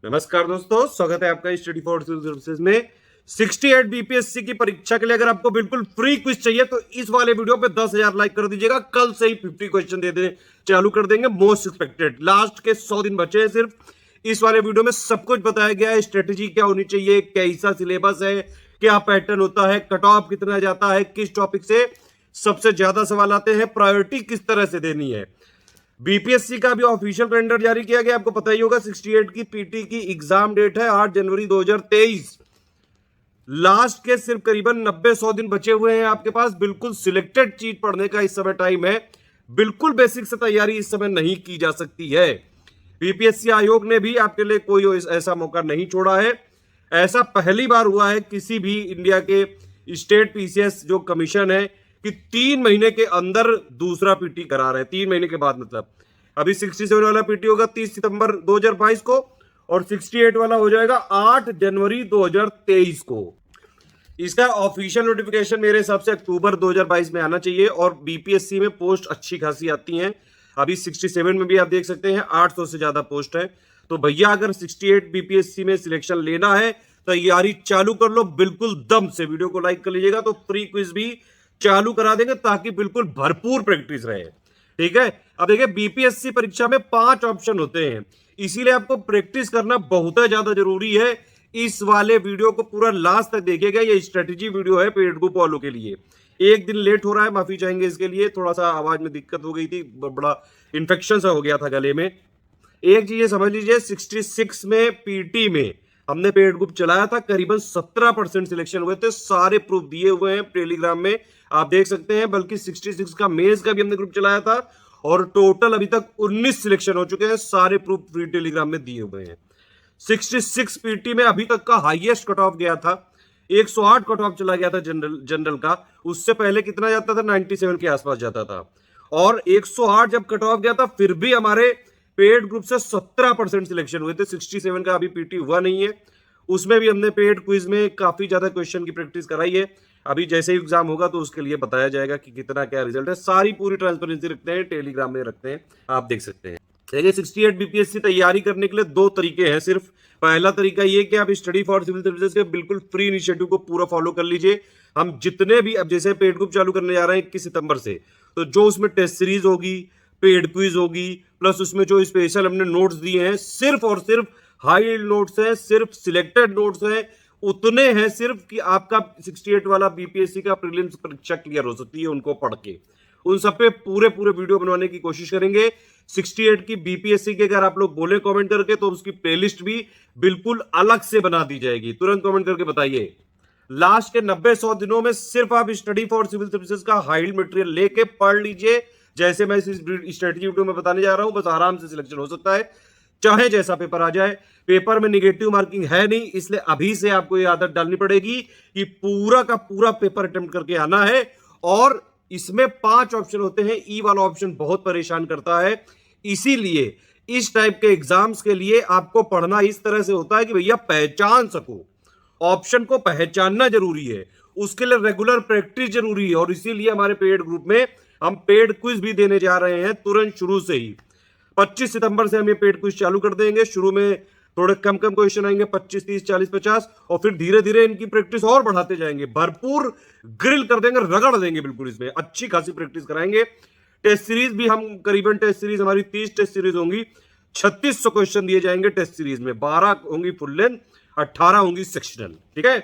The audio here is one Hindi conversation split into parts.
नमस्कार दोस्तों, स्वागत है आपका स्टडी फॉर सिविल सर्विसेज में 68 बीपीएससी की परीक्षा के लिए। अगर आपको बिल्कुल फ्री क्विज चाहिए तो इस वाले वीडियो पे 10,000 लाइक कर दीजिएगा। कल से ही 50 क्वेश्चन दे दें चालू कर देंगे। मोस्ट एक्सपेक्टेड लास्ट के 100 दिन बचे हैं सिर्फ। इस वाले वीडियो में सब कुछ बताया गया है। स्ट्रेटेजी क्या होनी चाहिए, कैसा सिलेबस है, क्या पैटर्न होता है, कट ऑफ कितना जाता है, किस टॉपिक से सबसे ज्यादा सवाल आते हैं, प्रायोरिटी किस तरह से देनी है। बीपीएससी का भी ऑफिशियल कैलेंडर जारी किया गया, आपको पता ही होगा। 68 की पीटी की एग्जाम डेट है 8 जनवरी 2023। लास्ट के सिर्फ करीबन 90-100 दिन बचे हुए हैं आपके पास। बिल्कुल सिलेक्टेड चीज पढ़ने का इस समय टाइम है। बिल्कुल बेसिक से तैयारी इस समय नहीं की जा सकती है। बीपीएससी आयोग ने भी आपके लिए कोई ऐसा मौका नहीं छोड़ा है। ऐसा पहली बार हुआ है किसी भी इंडिया के स्टेट पीसीएस जो कमीशन है कि 3 महीने के अंदर दूसरा पीटी करा रहे हैं। 3 महीने के बाद, मतलब अभी 67 वाला पीटी होगा 30 सितंबर 2022 को और 68 वाला हो जाएगा 8 जनवरी 2023 को। इसका ऑफिशियल नोटिफिकेशन मेरे हिसाब से अक्टूबर 2022 में आना चाहिए। और बीपीएससी में पोस्ट अच्छी खासी आती हैं। अभी 67 में भी आप देख सकते हैं 800 से ज्यादा पोस्ट है। तो भैया अगर 68 बीपीएससी में सिलेक्शन लेना है तैयारी चालू कर लो बिल्कुल दम से। वीडियो को लाइक कर लीजिएगा तो फ्री क्विज भी चालू करा देंगे ताकि बिल्कुल भरपूर प्रैक्टिस रहे। ठीक है, अब देखिए बीपीएससी परीक्षा में 5 ऑप्शन होते हैं, इसीलिए आपको प्रैक्टिस करना बहुत ज्यादा जरूरी है। इस वाले वीडियो को पूरा लास्ट तक देखिएगा। ये स्ट्रेटेजी वीडियो है पेड ग्रुप वालों के लिए। एक दिन लेट हो रहा है, माफी चाहेंगे इसके लिए। थोड़ा सा आवाज में दिक्कत हो गई थी, बड़ा इन्फेक्शन सा हो गया था गले में। एक चीज समझ लीजिए, 66 में पीटी में हमने पेड ग्रुप चलाया था, करीबन 17% सिलेक्शन हुए थे। सारे प्रूफ दिए हुए हैं टेलीग्राम में, आप देख सकते हैं। बल्कि 66 का मेंस का भी हमने ग्रुप चलाया था और टोटल अभी तक 19 सिलेक्शन हो चुके हैं। सारे प्रूफ फ्री टेलीग्राम में दिए हुए हैं। 66 पीटी में अभी तक का हाईएस्ट कट ऑफ गया था 108 कट ऑफ चला गया था जनरल का। उससे पहले कितना जाता था, 97 के आसपास जाता था। और 108 जब कट ऑफ गया था फिर भी हमारे पेड ग्रुप से 17% सिलेक्शन हुए थे। 67 का अभी पीटी हुआ नहीं है, उसमें भी हमने पेड क्विज में काफी ज्यादा क्वेश्चन की प्रैक्टिस कराई है। अभी जैसे ही एग्जाम होगा तो उसके लिए बताया जाएगा कि कितना क्या रिजल्ट है। सारी पूरी ट्रांसपेरेंसी रखते हैं, टेलीग्राम में रखते हैं, आप देख सकते हैं। देखिए 68 बीपीएससी तैयारी करने के लिए 2 तरीके हैं सिर्फ। पहला तरीका ये कि आप स्टडी फॉर सिविल सर्विसेज के बिल्कुल फ्री इनिशिएटिव को पूरा फॉलो कर लीजिए। हम जितने भी, अब जैसे पेड ग्रुप चालू करने जा रहे हैं 21 सितंबर से, तो जो उसमें टेस्ट सीरीज होगी, पेड क्विज होगी, प्लस उसमें जो स्पेशल हमने नोट्स दिए हैं, सिर्फ और सिर्फ हाई नोट्स हैं, सिर्फ सिलेक्टेड नोट्स हैं, उतने हैं सिर्फ कि आपका 68 वाला बीपीएससी का प्रीलिम्स परीक्षा क्लियर हो सकती है उनको पढ़ के। उन सब पे पूरे वीडियो बनवाने की कोशिश करेंगे। 68 की बीपीएससी के अगर आप लोग बोले कमेंट करके तो उसकी प्लेलिस्ट भी बिल्कुल अलग से बना दी जाएगी। तुरंत कमेंट करके बताइए। लास्ट के 90-100 दिनों में सिर्फ आप स्टडी फॉर सिविल सर्विसेज का हाई मटेरियल लेके पढ़ लीजिए। जैसे मैं इस स्ट्रेटेजी वीडियो में बताने जा रहा हूं, बस आराम से सिलेक्शन हो सकता है चाहे जैसा पेपर आ जाए। पेपर में निगेटिव मार्किंग है नहीं, इसलिए अभी से आपको ये आदत डालनी पड़ेगी कि पूरा का पूरा पेपर अटेम्प्ट करके आना है। और इसमें 5 ऑप्शन होते हैं। ई वाला ऑप्शन बहुत परेशान करता है, इसीलिए इस टाइप के एग्जाम्स के लिए आपको पढ़ना इस तरह से होता है कि भैया पहचान सको। ऑप्शन को पहचानना जरूरी है, उसके लिए रेगुलर प्रैक्टिस जरूरी है। और इसीलिए हमारे पेड ग्रुप में हम पेड क्विज भी देने जा रहे हैं तुरंत शुरू से ही। 25 सितंबर से हम ये पेड क्विज चालू कर देंगे। शुरू में थोड़े कम क्वेश्चन आएंगे, 25, 30, 40, 50, और फिर धीरे धीरे इनकी प्रैक्टिस और बढ़ाते जाएंगे। भरपूर ग्रिल कर देंगे, रगड़ देंगे बिल्कुल। इसमें अच्छी खासी प्रैक्टिस कराएंगे। टेस्ट सीरीज भी हम करीबन, टेस्ट सीरीज हमारी 30 टेस्ट सीरीज होंगी। 3600 क्वेश्चन दिए जाएंगे टेस्ट सीरीज में। 12 होंगी फुल लेंथ, 18 होंगी सेक्शनल। ठीक है,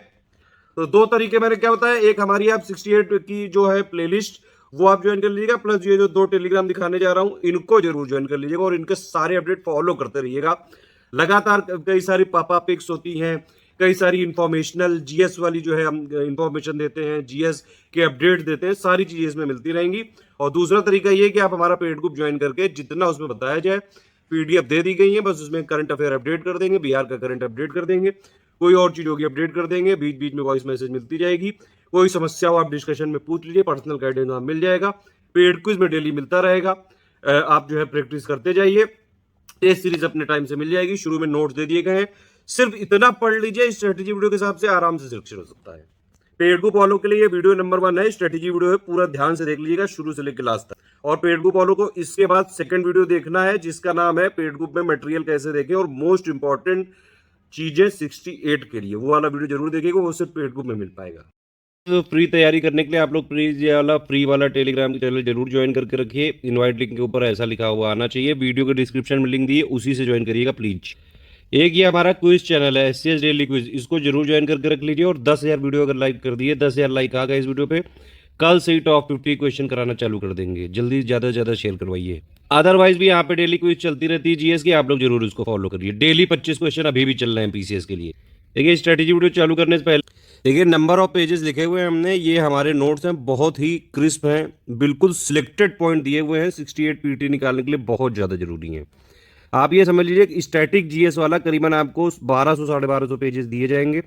तो 2 तरीके मैंने क्या बताया। एक हमारी आप 68 की जो है प्लेलिस्ट वो आप ज्वाइन कर लीजिएगा, प्लस ये जो 2 टेलीग्राम दिखाने जा रहा हूं इनको जरूर ज्वाइन कर लीजिएगा और इनके सारे अपडेट फॉलो करते रहिएगा। लगातार कई सारी पापा पिक्स होती हैं, कई सारी इंफॉर्मेशनल जीएस वाली जो है हम इंफॉर्मेशन देते हैं, जीएस के अपडेट देते हैं, सारी चीजें इसमें मिलती रहेंगी। और दूसरा तरीका ये कि आप हमारा पेड ग्रुप ज्वाइन करके जितना उसमें बताया जाए, पीडीएफ दे दी गई है, बस उसमें करंट अफेयर अपडेट कर देंगे, बिहार का करंट अपडेट कर देंगे, कोई और चीज होगी अपडेट कर देंगे, बीच बीच में वॉइस मैसेज मिलती जाएगी। कोई समस्या हो आप डिस्कशन में पूछ लीजिए, पर्सनल गाइडेंस वहां मिल जाएगा। पेड क्विज में डेली मिलता रहेगा, आप जो है प्रैक्टिस करते जाइए। टेस्ट सीरीज अपने टाइम से मिल जाएगी, शुरू में नोट्स दे दिए गए हैं, सिर्फ इतना पढ़ लीजिए। स्ट्रेटेजी वीडियो के हिसाब से आराम से सिलेक्शन हो सकता है। पेड ग्रुप वालों के लिए वीडियो नंबर 1 है, स्ट्रेटेजी वीडियो है, पूरा ध्यान से देख लीजिएगा शुरू से लेकर लास्ट तक। और पेड ग्रुप वालों को इसके बाद सेकंड वीडियो देखना है जिसका नाम है पेड ग्रुप में मटेरियल कैसे देखें और मोस्ट इंपॉर्टेंट चीजें 68 के लिए, वो वाला वीडियो जरूर देखिएगा, वो सिर्फ पेड ग्रुप में मिल पाएगा। तो फ्री तैयारी करने के लिए आप लोग फ्री वाला टेलीग्राम चैनल जरूर ज्वाइन करके रखिए। इनवाइट लिंक के ऊपर ऐसा लिखा हुआ आना चाहिए, वीडियो के डिस्क्रिप्शन में लिंक दिए, उसी से ज्वाइन करिएगा प्लीज। एक ये हमारा क्विज चैनल है SCS डेली क्विज, इसको जरूर ज्वाइन करके रख लीजिए। और 10,000 वीडियो अगर लाइक कर दिए, 10,000 लाइक आ गए इस वीडियो पे, कल से ही टॉप 50 क्वेश्चन कराना चालू कर देंगे। जल्दी ज़्यादा से ज़्यादा शेयर करवाइए। अदरवाइज भी यहाँ पे डेली क्विज चलती रहती है GS की, आप लोग जरूर उसको फॉलो करिए। डेली 25 क्वेश्चन अभी भी चल रहे हैं PCS के लिए। देखिए स्ट्रेटेजी वीडियो चालू करने से पहले देखिए नंबर ऑफ पेजेस लिखे हुए हैं हमने, ये हमारे नोट्स हैं, बहुत ही क्रिस्प हैं, बिल्कुल सिलेक्टेड पॉइंट दिए हुए हैं। 68 PT निकालने के लिए बहुत ज़्यादा जरूरी है। आप ये समझ लीजिए स्टैटिक GS वाला करीबन आपको 1200 1250 पेजेस दिए जाएंगे,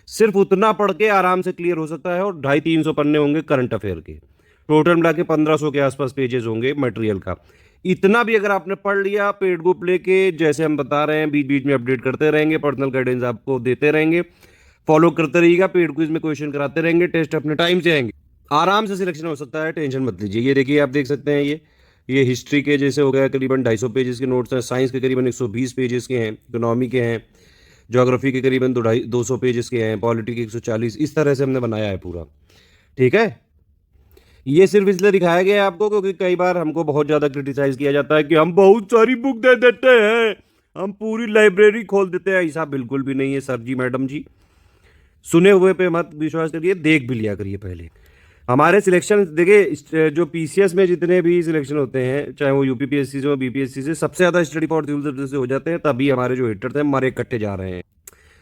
सिर्फ उतना पढ़ के आराम से क्लियर हो सकता है। और 250-300 पन्ने होंगे करंट अफेयर के, टोटल मिला के 1500 के आसपास पेजेस होंगे मटेरियल का। इतना भी अगर आपने पढ़ लिया, पेड ग्रुप लेके जैसे हम बता रहे हैं, बीच बीच में अपडेट करते रहेंगे, पर्सनल गाइडेंस आपको देते रहेंगे, फॉलो करते रहिएगा, पेड क्विज में क्वेश्चन कराते रहेंगे, टेस्ट अपने टाइम से आएंगे, आराम से सिलेक्शन हो सकता है, टेंशन मत लीजिए। ये देखिए आप देख सकते हैं, ये हिस्ट्री के जैसे हो गया करीबन 250 पेजेस के नोट्स हैं, साइंस के करीबन 120 पेजेस के हैं, इकोनॉमी के हैं, ज्योग्राफी के करीबन 200 पेजेस के हैं, पॉलिटी के 140, इस तरह से हमने बनाया है पूरा। ठीक है, ये सिर्फ इसलिए दिखाया गया है आपको क्योंकि कई बार हमको बहुत ज़्यादा क्रिटिसाइज किया जाता है कि हम बहुत सारी बुक दे देते हैं, हम पूरी लाइब्रेरी खोल देते हैं। ऐसा बिल्कुल भी नहीं है सर जी, मैडम जी, सुने हुए पे मत विश्वास करिए, देख भी लिया करिए पहले। हमारे सिलेक्शन देखिए, जो PCS में जितने भी सिलेक्शन होते हैं, चाहे वो UPPSC से हो BPSC से, सबसे ज़्यादा स्टडी फॉर सिविल सर्विसेज से हो जाते हैं, तभी हमारे जो हिटर्स हैं हमारे इकट्ठे जा रहे हैं।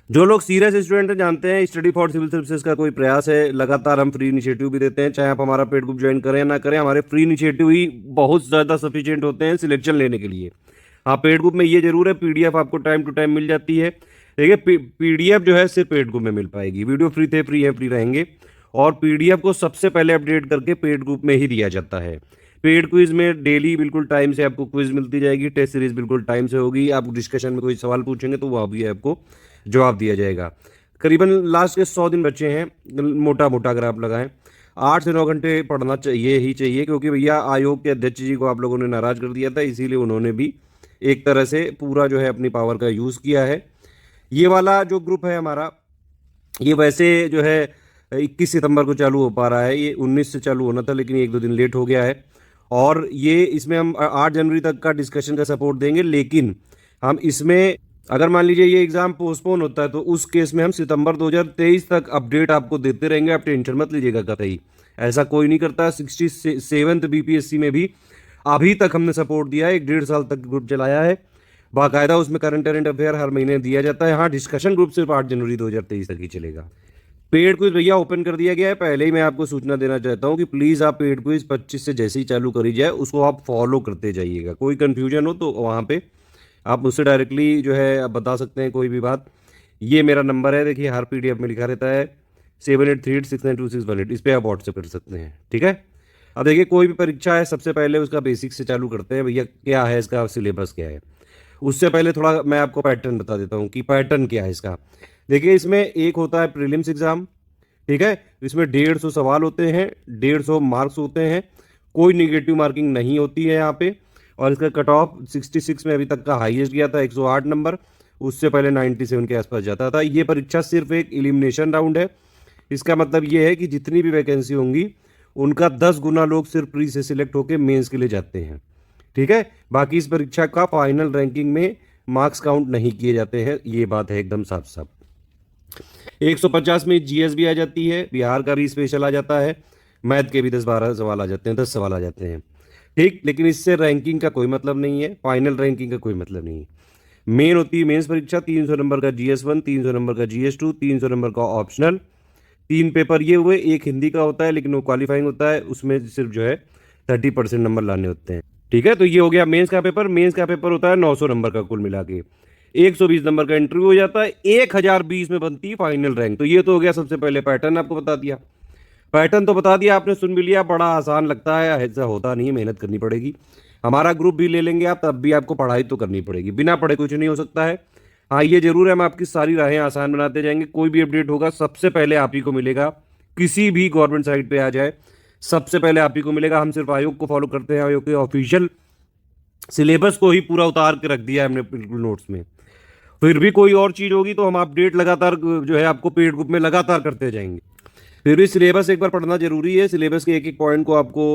जो लोग सीरियस स्टूडेंट हैं जानते हैं स्टडी फॉर सिविल सर्विसेज का कोई प्रयास है, लगातार हम फ्री इनिशिएटिव भी देते हैं, चाहे आप हमारा पेड ग्रुप ज्वाइन करें या ना करें, हमारे फ्री इनिशिएटिव ही बहुत ज़्यादा सफिशिएंट होते हैं सिलेक्शन लेने के लिए। हाँ, पेड ग्रुप में ये जरूर है PDF आपको टाइम टू टाइम मिल जाती है। देखिए PDF जो है सिर्फ पेड ग्रुप में मिल पाएगी, वीडियो फ्री रहेंगे, और PDF को सबसे पहले अपडेट करके पेड ग्रुप में ही दिया जाता है। पेड क्विज में डेली बिल्कुल टाइम से आपको क्विज मिलती जाएगी, टेस्ट सीरीज बिल्कुल टाइम से होगी, आप डिस्कशन में कोई सवाल पूछेंगे तो वहाँ भी आपको जवाब दिया जाएगा। करीबन लास्ट के 100 दिन बचे हैं, मोटा मोटा अगर आप लगाएं 8 से 9 घंटे पढ़ना चाहिए ही चाहिए, क्योंकि भैया आयोग के अध्यक्ष जी को आप लोगों ने नाराज कर दिया था, इसीलिए उन्होंने भी एक तरह से पूरा जो है अपनी पावर का यूज़ किया है। ये वाला जो ग्रुप है हमारा, ये वैसे जो है 21 सितंबर को चालू हो पा रहा है, ये 19 से चालू होना था लेकिन 1-2 दिन लेट हो गया है। और ये इसमें हम 8 जनवरी तक का डिस्कशन का सपोर्ट देंगे, लेकिन हम इसमें अगर मान लीजिए ये एग्ज़ाम पोस्टपोन होता है तो उस केस में हम सितंबर 2023 तक अपडेट आपको देते रहेंगे, आप टेंशन मत लीजिएगा कतई, ऐसा कोई नहीं करता। 67th BPSC में भी अभी तक हमने सपोर्ट दिया है, 1.5 साल तक ग्रुप चलाया है बाकायदा, उसमें करंट अफेयर हर महीने दिया जाता है। हाँ, डिस्कशन ग्रुप सिर्फ 8 जनवरी 2023 तक ही चलेगा। पेड क्विज भैया ओपन कर दिया गया है, पहले ही मैं आपको सूचना देना चाहता हूँ कि प्लीज़ आप पेड क्विज 25 से जैसे ही चालू करी जाए उसको आप फॉलो करते जाइएगा। कोई कन्फ्यूजन हो तो वहाँ पे आप मुझसे डायरेक्टली जो है आप बता सकते हैं कोई भी बात। ये मेरा नंबर है, देखिए हर PDF में लिखा रहता है 7838692618, इस पर आप व्हाट्सएप कर सकते हैं। ठीक है, अब देखिए कोई भी परीक्षा है, सबसे पहले उसका बेसिक से चालू करते हैं भैया, क्या है इसका सिलेबस क्या है। उससे पहले थोड़ा मैं आपको पैटर्न बता देता हूँ कि पैटर्न क्या है इसका। देखिए इसमें एक होता है प्रीलिम्स एग्ज़ाम, ठीक है, इसमें 150 सवाल होते हैं, 150 मार्क्स होते हैं, कोई निगेटिव मार्किंग नहीं होती है यहाँ पे। और इसका कट ऑफ 66 में अभी तक का हाईएस्ट गया था 108 नंबर, उससे पहले 97 के आसपास जाता था। ये परीक्षा सिर्फ एक एलिमिनेशन राउंड है, इसका मतलब ये है कि जितनी भी वैकेंसी होंगी उनका 10 गुना लोग सिर्फ प्री से सिलेक्ट होकर मेंस के लिए जाते हैं। ठीक है, बाकी इस परीक्षा का फाइनल रैंकिंग में मार्क्स काउंट नहीं किए जाते हैं, ये बात है एकदम साफ साफ। 150 में GS भी आ जाती है, बिहार का भी स्पेशल आ जाता है, मैथ के भी 10-12 सवाल आ जाते हैं, 10 सवाल आ जाते हैं। ठीक, लेकिन इससे रैंकिंग का कोई मतलब नहीं है, फाइनल रैंकिंग का कोई मतलब नहीं है। मेन होती है मेंस परीक्षा, 300 नंबर का GS1, 300 नंबर का GS2, 300 नंबर का ऑप्शनल। 3 पेपर ये हुए, एक हिंदी का होता है लेकिन वो क्वालिफाइंग होता है, उसमें सिर्फ जो है 30% नंबर लाने होते हैं। ठीक है, तो ये हो गया मेंस का पेपर। मेंस का पेपर होता है 900 नंबर का कुल मिला के, 120 नंबर का इंटरव्यू हो जाता है, 1020 में बनती है फाइनल रैंक। तो ये तो हो गया सबसे पहले पैटर्न, आपको बता दिया, पैटर्न तो बता दिया आपने, सुन भी लिया। बड़ा आसान लगता है, ऐसा होता नहीं है, मेहनत करनी पड़ेगी। हमारा ग्रुप भी ले लेंगे आप, तब भी आपको पढ़ाई तो करनी पड़ेगी, बिना पढ़े कुछ नहीं हो सकता है। हाँ, ये जरूर है, हम आपकी सारी राहें आसान बनाते जाएंगे। कोई भी अपडेट होगा सबसे पहले आप ही को मिलेगा, किसी भी गवर्नमेंट साइट पे आ जाए, सबसे पहले आप ही को मिलेगा। हम सिर्फ आयोग को फॉलो करते हैं, आयोग के ऑफिशियल सिलेबस को ही पूरा उतार के रख दिया है हमने बिल्कुल नोट्स में। फिर भी कोई और चीज़ होगी तो हम अपडेट लगातार जो है आपको पेड ग्रुप में लगातार करते जाएंगे। फिर भी सिलेबस एक बार पढ़ना जरूरी है। सिलेबस के एक एक पॉइंट को आपको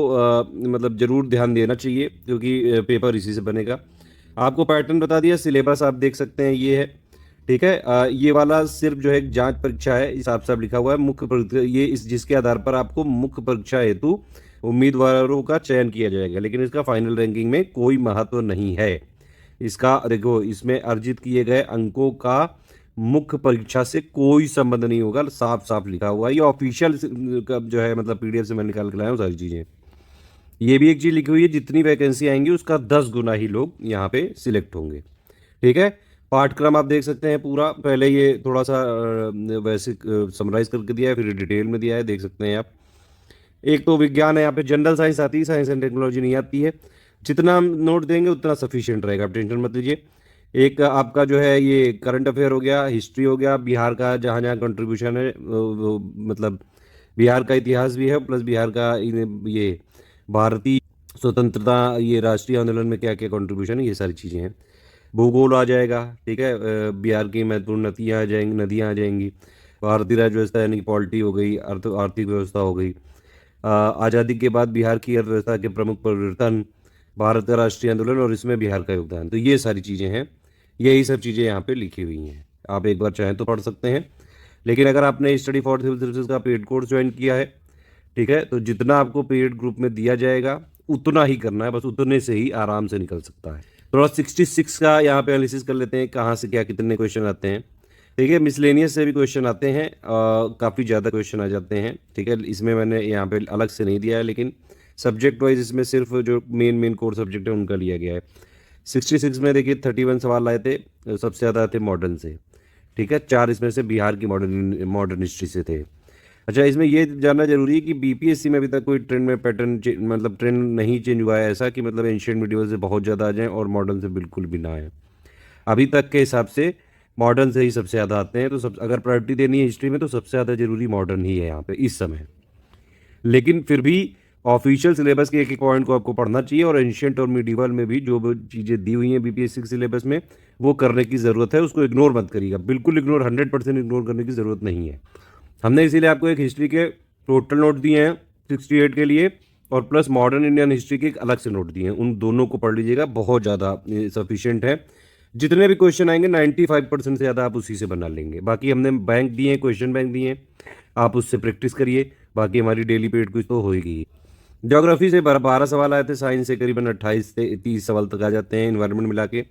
मतलब जरूर ध्यान देना चाहिए, क्योंकि पेपर इसी से बनेगा। आपको पैटर्न बता दिया, सिलेबस आप देख सकते हैं ये है, ठीक है। ये वाला सिर्फ जो है एक जांच परीक्षा है, इस हिसाब से लिखा हुआ है मुख्य परीक्षा, ये इस जिसके आधार पर आपको मुख्य परीक्षा हेतु उम्मीदवारों का चयन किया जाएगा, लेकिन इसका फाइनल रैंकिंग में कोई महत्व नहीं है। इसका देखो, इसमें अर्जित किए गए अंकों का मुख्य परीक्षा से कोई संबंध नहीं होगा, साफ साफ लिखा हुआ है। ये ऑफिशियल जो है मतलब पीडीएफ से मैं निकाल के लाया हूँ सारी चीज़ें। ये भी एक चीज़ लिखी हुई है, जितनी वैकेंसी आएंगी उसका 10 गुना ही लोग यहाँ पे सिलेक्ट होंगे, ठीक है। पाठ्यक्रम आप देख सकते हैं पूरा, पहले ये थोड़ा सा वैसे समराइज करके दिया है, फिर डिटेल में दिया है, देख सकते हैं आप। एक तो विज्ञान है, यहाँ पे जनरल साइंस आती है, साइंस एंड टेक्नोलॉजी नहीं आती है। जितना हम नोट देंगे उतना सफिशिएंट रहेगा, आप टेंशन मत लीजिए। एक आपका जो है ये करंट अफेयर हो गया, हिस्ट्री हो गया, बिहार का जहाँ जहाँ कंट्रीब्यूशन है मतलब बिहार का इतिहास भी है, प्लस बिहार का ये भारतीय स्वतंत्रता, ये राष्ट्रीय आंदोलन में क्या क्या कंट्रीब्यूशन है, ये सारी चीज़ें हैं। भूगोल आ जाएगा, ठीक है। बिहार की महत्वपूर्ण नदियाँ आ जाएंगी। भारतीय राज्य व्यवस्था यानी पॉलिटी हो गई, आर्थिक व्यवस्था हो गई। आज़ादी के बाद बिहार की अर्थव्यवस्था के प्रमुख परिवर्तन, भारत का राष्ट्रीय आंदोलन और इसमें बिहार का योगदान, तो ये सारी चीज़ें हैं। यही सब चीज़ें यहाँ पे लिखी हुई हैं, आप एक बार चाहें तो पढ़ सकते हैं। लेकिन अगर आपने स्टडी फॉर सिविल सर्विसेज का पेड कोर्स ज्वाइन किया है, ठीक है, तो जितना आपको पेड ग्रुप में दिया जाएगा उतना ही करना है, बस उतने से ही आराम से निकल सकता है। थोड़ा 66 का यहाँ पे एनालिसिस कर लेते हैं, कहाँ से क्या कितने क्वेश्चन आते हैं, ठीक है। मिसलेनियस से भी क्वेश्चन आते हैं, काफ़ी ज़्यादा क्वेश्चन आ जाते हैं, ठीक है। इसमें मैंने यहाँ पे अलग से नहीं दिया है, लेकिन सब्जेक्ट वाइज इसमें सिर्फ जो मेन कोर सब्जेक्ट है उनका लिया गया है। 66 में देखिए 31 सवाल आए थे, सबसे ज़्यादा थे मॉडर्न से, ठीक है। 4 इसमें से बिहार की मॉडर्न हिस्ट्री से थे। अच्छा, इसमें ये जानना जरूरी है कि बीपीएससी में अभी तक कोई ट्रेंड में पैटर्न मतलब ट्रेंड नहीं चेंज हुआ है, ऐसा कि मतलब एंशियंट मिडिवल से बहुत ज़्यादा आ जाएँ और मॉडर्न से बिल्कुल भी ना आए। अभी तक के हिसाब से मॉडर्न से ही सबसे ज़्यादा आते हैं, तो सब अगर प्रायोरिटी देनी है हिस्ट्री में तो सबसे ज़्यादा जरूरी मॉडर्न ही है यहाँ पे इस समय। लेकिन फिर भी ऑफिशियल सिलेबस के एक एक पॉइंट को आपको पढ़ना चाहिए, और एंशियंट और मिडिवल में भी जो चीज़ें दी हुई हैं बीपीएससी के सिलेबस में वो करने की ज़रूरत है, उसको इग्नोर मत करिएगा, बिल्कुल इग्नोर, 100% इग्नोर करने की ज़रूरत नहीं है। हमने इसीलिए आपको एक हिस्ट्री के टोटल नोट दिए हैं 68 के लिए, और प्लस मॉडर्न इंडियन हिस्ट्री के एक अलग से नोट दिए हैं, उन दोनों को पढ़ लीजिएगा, बहुत ज़्यादा सफिशिएंट है। जितने भी क्वेश्चन आएंगे 95% से ज़्यादा आप उसी से बना लेंगे। बाकी हमने बैंक दिए हैं, क्वेश्चन बैंक दिए हैं, आप उससे प्रैक्टिस करिए, बाकी हमारी डेली पेड कुछ तो होएगी। ज्योग्राफी से 12 सवाल आए थे, साइंस से करीबन 28 से 30 सवाल तक आ जाते हैं, इन्वायरमेंट मिला के।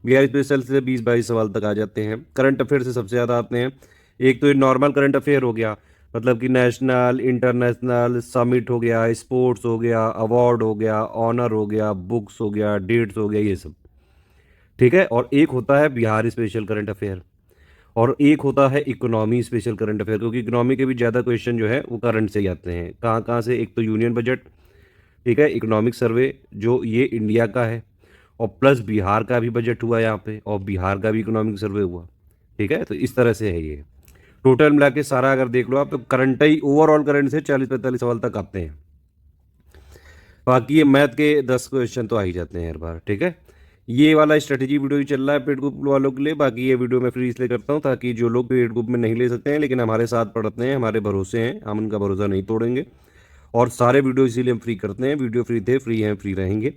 बिहार स्पेशल से 20-22 सवाल तक आ जाते हैं। करंट अफेयर से सबसे ज़्यादा आते हैं। एक तो नॉर्मल करंट अफेयर हो गया, मतलब कि नेशनल, इंटरनेशनल, समिट हो गया, स्पोर्ट्स हो गया, अवार्ड हो गया, ऑनर हो गया, बुक्स हो गया, डेट्स हो गया, ये सब, ठीक है। और एक होता है बिहार स्पेशल करंट अफेयर, और एक होता है इकोनॉमी स्पेशल करंट अफेयर, क्योंकि इकोनॉमी के भी ज़्यादा क्वेश्चन जो है वो करंट से ही आते हैं। कहाँ कहाँ से, एक तो यूनियन बजट, ठीक है, इकोनॉमिक सर्वे जो ये इंडिया का है, और प्लस बिहार का भी बजट हुआ यहाँ पे, और बिहार का भी इकोनॉमिक सर्वे हुआ, ठीक है। तो इस तरह से है ये टोटल मिला के सारा अगर देख लो आप, तो करंट ही ओवरऑल करंट से 40-45 सवाल तक आते हैं। बाकी ये मैथ के 10 क्वेश्चन तो आ ही जाते हैं हर बार, ठीक है। ये वाला स्ट्रेटेजी वीडियो ही चल रहा है पेड ग्रुप वालों के लिए। बाकी ये वीडियो मैं फ्री इसलिए करता हूँ ताकि जो लोग पेड ग्रुप में नहीं ले सकते हैं लेकिन हमारे साथ पढ़ते हैं, हमारे भरोसे हैं, हम उनका भरोसा नहीं तोड़ेंगे, और सारे वीडियो इसीलिए हम फ्री करते हैं। वीडियो फ्री थे, फ्री हैं, फ्री रहेंगे।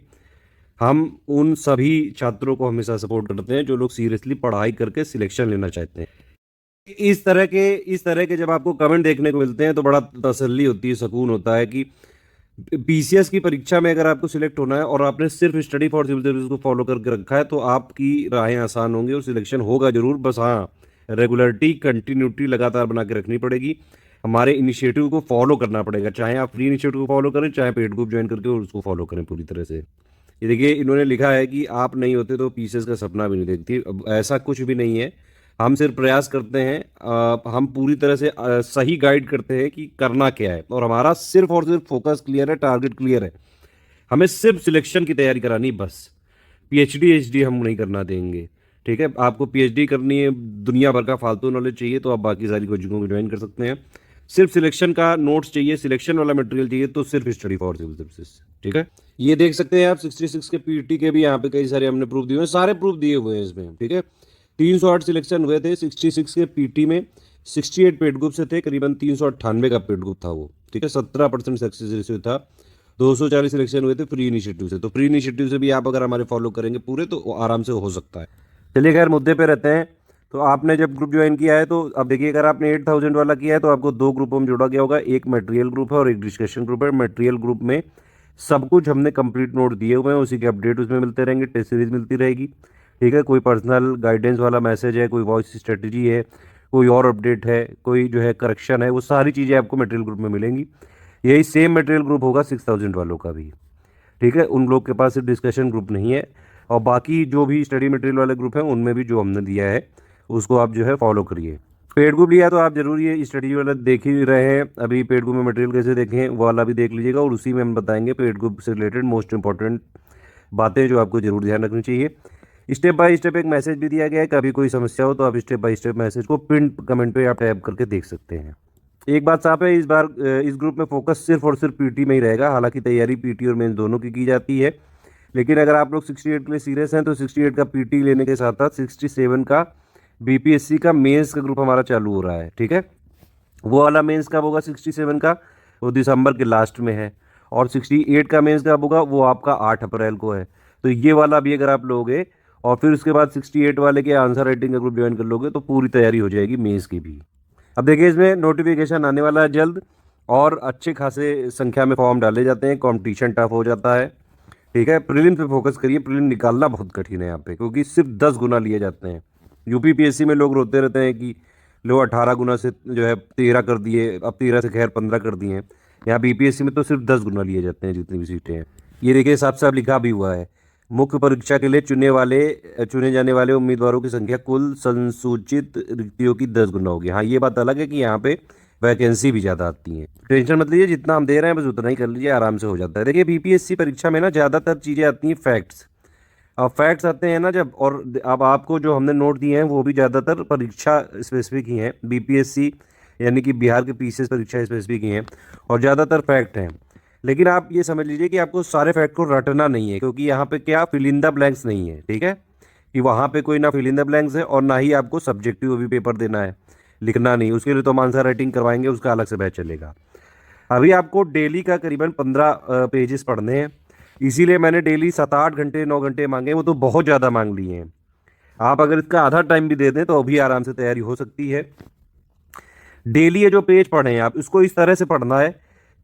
हम उन सभी छात्रों को हमेशा सपोर्ट करते हैं जो लोग सीरियसली पढ़ाई करके सिलेक्शन लेना चाहते हैं। इस तरह के जब आपको कमेंट देखने को मिलते हैं तो बड़ा तसल्ली होती है, सुकून होता है कि पीसीएस की परीक्षा में अगर आपको सिलेक्ट होना है और आपने सिर्फ स्टडी फॉर सिविल सर्विस को फॉलो करके रखा है तो आपकी राहें आसान होंगी और सिलेक्शन होगा जरूर। बस हाँ, रेगुलरिटी, कंटिन्यूटी लगातार बना के रखनी पड़ेगी, हमारे इनिशिएटिव को फॉलो करना पड़ेगा, चाहे आप फ्री इनिशिएटिव को फॉलो करें, चाहे पेड ग्रुप ज्वाइन करके उसको फॉलो करें पूरी तरह से। ये देखिए, इन्होंने लिखा है कि आप नहीं होते तो पीसीएस का सपना भी नहीं देखती। अब ऐसा कुछ भी नहीं है, हम सिर्फ प्रयास करते हैं, हम पूरी तरह से सही गाइड करते हैं कि करना क्या है, और हमारा सिर्फ और सिर्फ फोकस क्लियर है, टारगेट क्लियर है, हमें सिर्फ सिलेक्शन की तैयारी करानी बस। पीएचडी एचडी हम नहीं करना देंगे, ठीक है। आपको पीएचडी करनी है, दुनिया भर का फालतू नॉलेज चाहिए तो आप बाकी सारी कोचिंगों को ज्वाइन कर सकते हैं। सिर्फ सिलेक्शन का नोट्स चाहिए, सिलेक्शन वाला मटेरियल चाहिए, तो सिर्फ स्टडी फॉर सिविल सर्विसेज। ठीक है, ये देख सकते हैं आप 66 के पीटी के भी यहाँ पे कई सारे हमने प्रूफ दिए हुए हैं, सारे प्रूफ दिए हुए हैं इसमें। ठीक है, 308 सिलेक्शन हुए थे 66 के पीटी में, 68 पेड ग्रुप से थे, करीबन 398 का पेड ग्रुप था वो। ठीक है, 17% सक्सेस रेशियो था, 240 सिलेक्शन हुए थे फ्री इनिशिएटिव से। तो फ्री इनिशिएटिव से भी आप अगर हमारे फॉलो करेंगे पूरे तो आराम से हो सकता है। चलिए खैर मुद्दे पे रहते हैं। तो आपने जब ग्रुप ज्वाइन किया है तो अब देखिए, अगर आपने 8000 वाला किया है तो आपको 2 ग्रुपों में जोड़ा गया होगा, एक मटेरियल ग्रुप है और एक डिस्कशन ग्रुप है। मटेरियल ग्रुप में सब कुछ हमने कंप्लीट नोट दिए हुए हैं, उसी के अपडेट उसमें मिलते रहेंगे, टेस्ट सीरीज मिलती रहेगी। ठीक है, कोई पर्सनल गाइडेंस वाला मैसेज है, कोई वॉइस स्ट्रेटजी है, कोई और अपडेट है, कोई जो है करेक्शन है, वो सारी चीज़ें आपको मटेरियल ग्रुप में मिलेंगी। यही सेम मटेरियल ग्रुप होगा 6000 वालों का भी। ठीक है, उन लोग के पास सिर्फ डिस्कशन ग्रुप नहीं है, और बाकी जो भी स्टडी मटेरियल वाले ग्रुप हैं उनमें भी जो हमने दिया है उसको आप जो है फॉलो करिए। पेड ग्रुप लिया तो आप जरूर ये स्टडी वाला देख ही रहे हैं, अभी पेड ग्रुप में मटेरियल कैसे देखें वो वाला भी देख लीजिएगा, और उसी में हम बताएंगे पेड ग्रुप से रिलेटेड मोस्ट इंपॉर्टेंट बातें जो आपको जरूर ध्यान रखनी चाहिए। स्टेप बाय स्टेप एक मैसेज भी दिया गया है, कभी कोई समस्या हो तो आप स्टेप बाय स्टेप मैसेज को पिन कमेंट पे आप टैप करके देख सकते हैं। एक बात साफ है, इस बार इस ग्रुप में फोकस सिर्फ और सिर्फ पीटी में ही रहेगा। हालांकि तैयारी पीटी और मेंस दोनों की जाती है, लेकिन अगर आप लोग 68 के लिए सीरियस हैं तो 68 का पीटी लेने के साथ साथ 67 का बीपीएससी का मेंस का ग्रुप हमारा चालू हो रहा है। ठीक है, वो वाला मेंस कब होगा 67 का, वो दिसंबर के लास्ट में है, और 68 का मेंस कब होगा, वो आपका 8 अप्रैल को है। तो ये वाला भी अगर आप लोगे और फिर उसके बाद 68 वाले के आंसर राइटिंग का ग्रुप ज्वाइन कर लोगे तो पूरी तैयारी हो जाएगी मेंस की भी। अब देखिए, इसमें नोटिफिकेशन आने वाला है जल्द, और अच्छे खासे संख्या में फॉर्म डाले जाते हैं, कंपटीशन टफ हो जाता है। ठीक है, प्रीलिम पे फोकस करिए, प्रीलिम निकालना बहुत कठिन है यहाँ पे, क्योंकि सिर्फ 10 गुना लिए जाते हैं। यूपी पीएससी में लोग रोते रहते हैं कि लो 18 गुना से जो है 13 कर दिए, अब 13 से खैर 15 कर दिए हैं। यहाँ बीपीएससी में तो सिर्फ 10 गुना लिए जाते हैं जितनी भी सीटें हैं। ये देखिए साफ साफ लिखा भी हुआ है, मुख्य परीक्षा के लिए चुने जाने वाले उम्मीदवारों की संख्या कुल संसूचित रिक्तियों की 10 गुना होगी। हाँ, ये बात अलग है कि यहाँ पे वैकेंसी भी ज़्यादा आती हैं। टेंशन मत लीजिए, जितना हम दे रहे हैं बस उतना ही कर लीजिए, आराम से हो जाता है। देखिए बीपीएससी परीक्षा में ना ज़्यादातर चीज़ें आती हैं फैक्ट्स। अब फैक्ट्स आते हैं ना जब, और अब आपको जो हमने नोट दिए हैं वो भी ज़्यादातर परीक्षा स्पेसिफिक ही हैं, बीपीएससी यानी कि बिहार के पीसीएस परीक्षा स्पेसिफिक ही हैं, और ज़्यादातर फैक्ट हैं। लेकिन आप ये समझ लीजिए कि आपको सारे फैक्ट को रटना नहीं है, क्योंकि यहाँ पे क्या फिल इन द ब्लैंक्स नहीं है। ठीक है, कि वहाँ पे कोई ना फिल इन द ब्लैंक्स है, और ना ही आपको सब्जेक्टिव भी पेपर देना है, लिखना नहीं। उसके लिए तो हम आंसर राइटिंग करवाएंगे, उसका अलग से बैच चलेगा। अभी आपको डेली का करीबन 15 पेजेस पढ़ने हैं, इसीलिए मैंने डेली 7-8 घंटे 9 घंटे मांगे, वो तो बहुत ज़्यादा मांग लिए हैं। आप अगर इसका आधा टाइम भी दे दें तो अभी आराम से तैयारी हो सकती है। डेली ये जो पेज पढ़े हैं आप, इसको इस तरह से पढ़ना है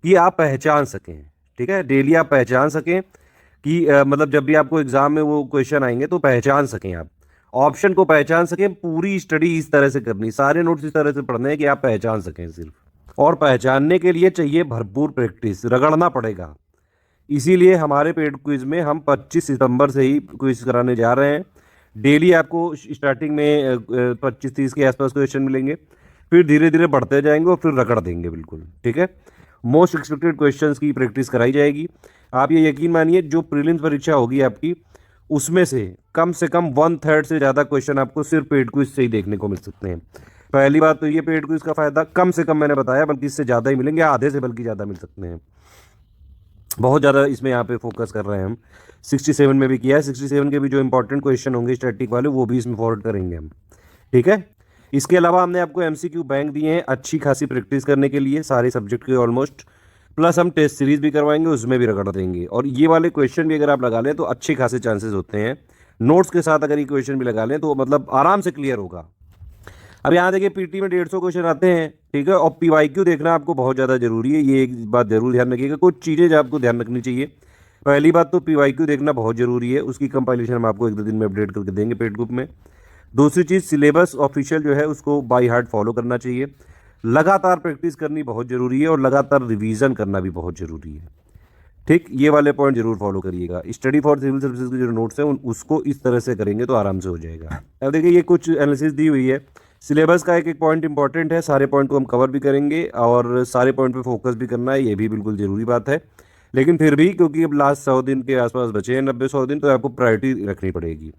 कि आप पहचान सकें। ठीक है, डेली आप पहचान सकें कि मतलब जब भी आपको एग्जाम में वो क्वेश्चन आएंगे तो पहचान सकें, आप ऑप्शन को पहचान सकें। पूरी स्टडी इस तरह से करनी, सारे नोट्स इस तरह से पढ़ने हैं कि आप पहचान सकें सिर्फ। और पहचानने के लिए चाहिए भरपूर प्रैक्टिस, रगड़ना पड़ेगा। इसीलिए हमारे पेड क्विज में हम 25 सितंबर से ही क्विज कराने जा रहे हैं। डेली आपको स्टार्टिंग में 25-30 के आसपास क्वेश्चन मिलेंगे, फिर धीरे धीरे बढ़ते जाएंगे और फिर रगड़ देंगे बिल्कुल। ठीक है, मोस्ट एक्सपेक्टेड क्वेश्चंस की प्रैक्टिस कराई जाएगी। आप ये यकीन मानिए, जो प्रीलिम्स परीक्षा होगी आपकी, उसमें से कम 1/3 से ज़्यादा क्वेश्चन आपको सिर्फ पेड क्विज से ही देखने को मिल सकते हैं। पहली बात तो ये, पेड क्विज का फ़ायदा कम से कम मैंने बताया, बल्कि इससे ज़्यादा ही मिलेंगे, आधे से बल्कि ज़्यादा मिल सकते हैं। बहुत ज़्यादा इसमें यहाँ पे फोकस कर रहे हैं हम। 67 में भी किया है, 67 के भी जो इंपॉर्टेंट क्वेश्चन होंगे स्टैटिक वाले वो भी इसमें फॉरवर्ड करेंगे हम। ठीक है, इसके अलावा हमने आपको एमसीक्यू बैंक दिए हैं अच्छी खासी प्रैक्टिस करने के लिए, सारे सब्जेक्ट के ऑलमोस्ट, प्लस हम टेस्ट सीरीज भी करवाएंगे, उसमें भी रगड़ देंगे। और ये वाले क्वेश्चन भी अगर आप लगा लें तो अच्छे खासे चांसेस होते हैं, नोट्स के साथ अगर ये क्वेश्चन भी लगा लें तो मतलब आराम से क्लियर होगा। अब यहाँ देखिए पीटी में 150 क्वेश्चन आते हैं। ठीक है, और पीवाईक्यू देखना आपको बहुत ज़्यादा जरूरी है, ये एक बात जरूर ध्यान रखिएगा। कुछ चीज़ें जो आपको ध्यान रखनी चाहिए, पहली बात तो पीवाईक्यू देखना बहुत ज़रूरी है, उसकी कंपाइलेशन हम आपको 1-2 दिन में अपडेट करके देंगे पेड ग्रुप में। दूसरी चीज़, सिलेबस ऑफिशियल जो है उसको बाई हार्ट फॉलो करना चाहिए। लगातार प्रैक्टिस करनी बहुत ज़रूरी है, और लगातार रिवीजन करना भी बहुत ज़रूरी है। ठीक, ये वाले पॉइंट जरूर फॉलो करिएगा। स्टडी फॉर सिविल सर्विसेज के जो नोट्स हैं उसको इस तरह से करेंगे तो आराम से हो जाएगा। अब देखिए ये कुछ एनालिसिस दी हुई है, सिलेबस का एक एक पॉइंट इंपॉर्टेंट है, सारे पॉइंट को हम कवर भी करेंगे और सारे पॉइंट पे फोकस भी करना है, ये भी बिल्कुल ज़रूरी बात है। लेकिन फिर भी क्योंकि अब लास्ट 100 दिन के आसपास बचे हैं, 90-100 दिन, तो आपको प्रायोरिटी रखनी पड़ेगी।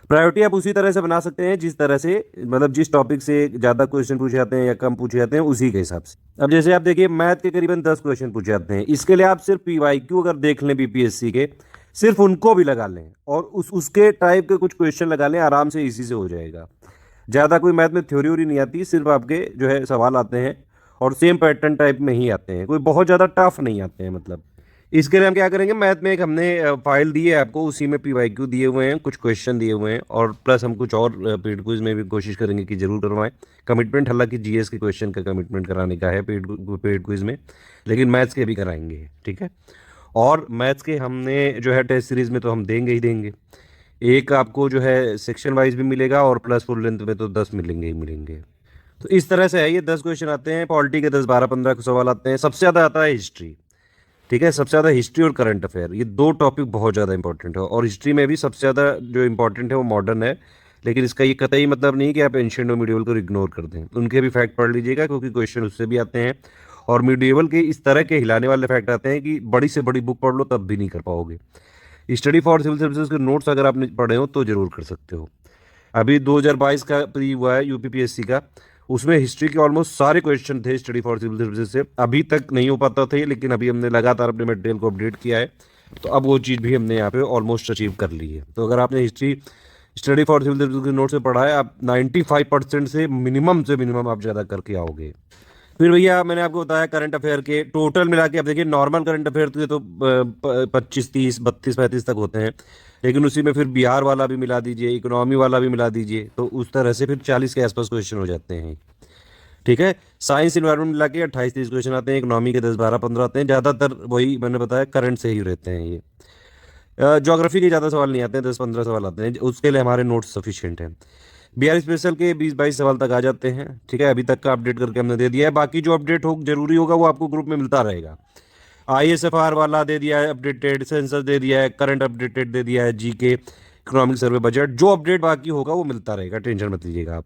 प्रायोरिटी आप उसी तरह से बना सकते हैं जिस तरह से, मतलब जिस टॉपिक से ज़्यादा क्वेश्चन पूछे जाते हैं या कम पूछे जाते हैं उसी के हिसाब से। अब जैसे आप देखिए मैथ के करीबन 10 क्वेश्चन पूछे जाते हैं, इसके लिए आप सिर्फ पीवाईक्यू अगर देख लें बीपीएससी के, सिर्फ उनको भी लगा लें और उसके टाइप के कुछ क्वेश्चन लगा लें, आराम से इसी से हो जाएगा। ज़्यादा कोई मैथ में थ्योरी व्योरी नहीं आती, सिर्फ आपके जो है सवाल आते हैं और सेम पैटर्न टाइप में ही आते हैं, कोई बहुत ज़्यादा टफ नहीं आते हैं। मतलब इसके लिए हम क्या करेंगे, मैथ में एक हमने फाइल दी है आपको, उसी में पीवाईक्यू दिए हुए हैं, कुछ क्वेश्चन दिए हुए हैं और प्लस हम कुछ और पेड क्विज में भी कोशिश करेंगे कि जरूर करवाएं। कमिटमेंट हालांकि जीएस के क्वेश्चन का कमिटमेंट कराने का है पेड क्विज में, लेकिन मैथ्स के भी कराएंगे, ठीक है। और मैथ्स के हमने जो है टेस्ट सीरीज में तो हम देंगे ही देंगे, एक आपको जो है सेक्शन वाइज भी मिलेगा और प्लस फुल लेंथ में तो 10 मिलेंगे ही मिलेंगे। तो इस तरह से है, ये 10 क्वेश्चन आते हैं, पॉलिटी के 10 12 15 सवाल आते हैं। सबसे ज़्यादा आता है हिस्ट्री, ठीक है, सबसे ज़्यादा हिस्ट्री और करंट अफेयर, ये दो टॉपिक बहुत ज़्यादा इंपॉर्टेंट है। और हिस्ट्री में भी सबसे ज़्यादा जो इंपॉर्टेंट है वो मॉडर्न है, लेकिन इसका ये कतई मतलब नहीं कि आप एंशिएंट और मिडिवल को इग्नोर कर दें, उनके भी फैक्ट पढ़ लीजिएगा क्योंकि क्वेश्चन उससे भी आते हैं। और मिडिवल के इस तरह के हिलाने वाले फैक्ट आते हैं कि बड़ी से बड़ी बुक पढ़ लो तब भी नहीं कर पाओगे। स्टडी फॉर सिविल सर्विसेज के नोट्स अगर आपने पढ़े हो तो जरूर कर सकते हो। अभी 2022 का प्री हुआ है यूपीपीएससी का, उसमें हिस्ट्री के ऑलमोस्ट सारे क्वेश्चन थे स्टडी फॉर सिविल सर्विसेज से, अभी तक नहीं हो पाता थे, लेकिन अभी हमने लगातार अपने मटेरियल को अपडेट किया है, तो अब वो चीज़ भी हमने यहाँ पे ऑलमोस्ट अचीव कर ली है। तो अगर आपने history study for civil services के नोट से पढ़ा है, आप 95% से मिनिमम आप ज़्यादा करके आओगे। फिर भैया मैंने आपको बताया करंट अफेयर के टोटल मिला के, अब देखिए नॉर्मल करंट अफेयर के तो 25 30 32 35 तक होते हैं, लेकिन उसी में फिर बिहार वाला भी मिला दीजिए, इकोनॉमी वाला भी मिला दीजिए, तो उस तरह से फिर 40 के आसपास क्वेश्चन हो जाते हैं, ठीक है। साइंस इन्वायरमेंट मिला के 28 30 क्वेश्चन आते हैं, इकोनॉमी के 10 12 15 आते हैं, ज़्यादातर वही मैंने बताया करंट से ही रहते हैं ये। ज्योग्राफी के ज़्यादा सवाल नहीं आते हैं, 10 15 सवाल आते हैं, उसके लिए हमारे नोट्स सफिशिएंट हैं। बिहार स्पेशल के 20 22 सवाल तक आ जाते हैं, ठीक है। अभी तक का अपडेट करके हमने दे दिया है, बाकी जो अपडेट हो जरूरी होगा वो आपको ग्रुप में मिलता रहेगा। ISFR वाला दे दिया है अपडेटेड, सेंसस दे दिया है, करंट अपडेटेड दे दिया है, जीके, इकोनॉमिक सर्वे, बजट, जो अपडेट बाकी होगा वो मिलता रहेगा, टेंशन मत लीजिएगा आप।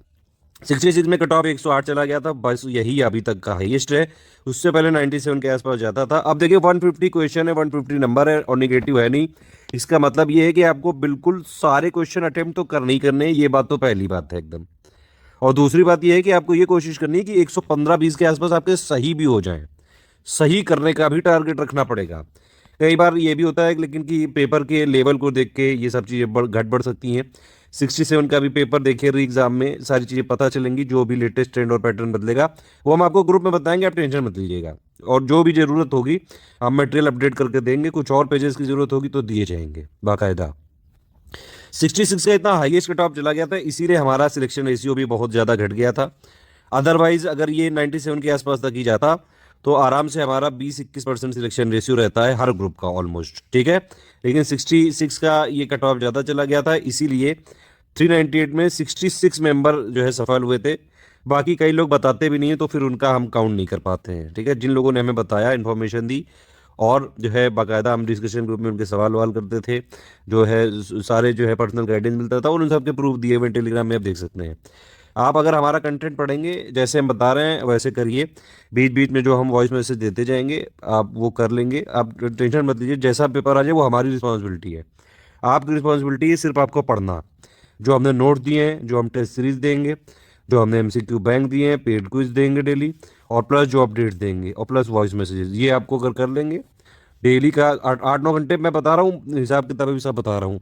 66 में कट ऑफ 108 चला गया था, बस यही अभी तक का हाईएस्ट है, उससे पहले 97 के आसपास जाता था। अब देखिए 150 क्वेश्चन है, 150 नंबर है और निगेटिव है नहीं, इसका मतलब ये है कि आपको बिल्कुल सारे क्वेश्चन अटेम्प्ट तो करने ही करने हैं, ये बात तो पहली बात है एकदम। और दूसरी बात ये है कि आपको ये कोशिश करनी है कि 115-20 के आसपास आपके सही भी हो जाएं, सही करने का भी टारगेट रखना पड़ेगा। कई बार ये भी होता है लेकिन कि पेपर के लेवल को देख के ये सब चीज़ें घट बढ़ सकती हैं। 67 का भी पेपर देखिए, री एग्जाम में सारी चीज़ें पता चलेंगी, जो भी लेटेस्ट ट्रेंड और पैटर्न बदलेगा वो हम आपको ग्रुप में बताएंगे, आप टेंशन मत लीजिएगा। और जो भी ज़रूरत होगी हम मटेरियल अपडेट करके देंगे, कुछ और पेजेस की ज़रूरत होगी तो दिए जाएंगे बाकायदा। 66 का इतना हाईएस्ट कट ऑफ चला गया था, इसीलिए हमारा सिलेक्शन रेशियो भी बहुत ज़्यादा घट गया था। अदरवाइज अगर ये 97 के आसपास तक ही जाता तो आराम से हमारा 20-21% सिलेक्शन रेशियो रहता है हर ग्रुप का ऑलमोस्ट, ठीक है। लेकिन 66 का ये कट ऑफ ज़्यादा चला गया था, इसीलिए 398 में 66 मेंबर जो है सफल हुए थे। बाकी कई लोग बताते भी नहीं है तो फिर उनका हम काउंट नहीं कर पाते हैं, ठीक है। जिन लोगों ने हमें बताया, इन्फॉर्मेशन दी और जो है बाकायदा हम डिस्कशन ग्रुप में उनके सवाल वाल करते थे, जो है सारे जो है पर्सनल गाइडेंस मिलता था और उन सबके प्रूफ दिए हुए टेलीग्राम में आप देख सकते हैं। आप अगर हमारा कंटेंट पढ़ेंगे जैसे हम बता रहे हैं वैसे करिए, बीच बीच में जो हम वॉइस मैसेज देते जाएंगे आप वो कर लेंगे, आप टेंशन मत लीजिए, जैसा पेपर आ जाए वो हमारी रिस्पॉन्सिबिलिटी है। आपकी रिस्पॉन्सिबिलिटी है सिर्फ आपको पढ़ना, जो हमने नोट दिए हैं, जो हम टेस्ट सीरीज देंगे, जो हमने MCQ बैंक दिए हैं, पेड क्विज देंगे डेली, और प्लस जो अपडेट देंगे और प्लस वॉइस मैसेजेस, ये आपको अगर कर लेंगे डेली का 8-9 घंटे मैं बता रहा हूँ, हिसाब किताब भी सब बता रहा हूँ,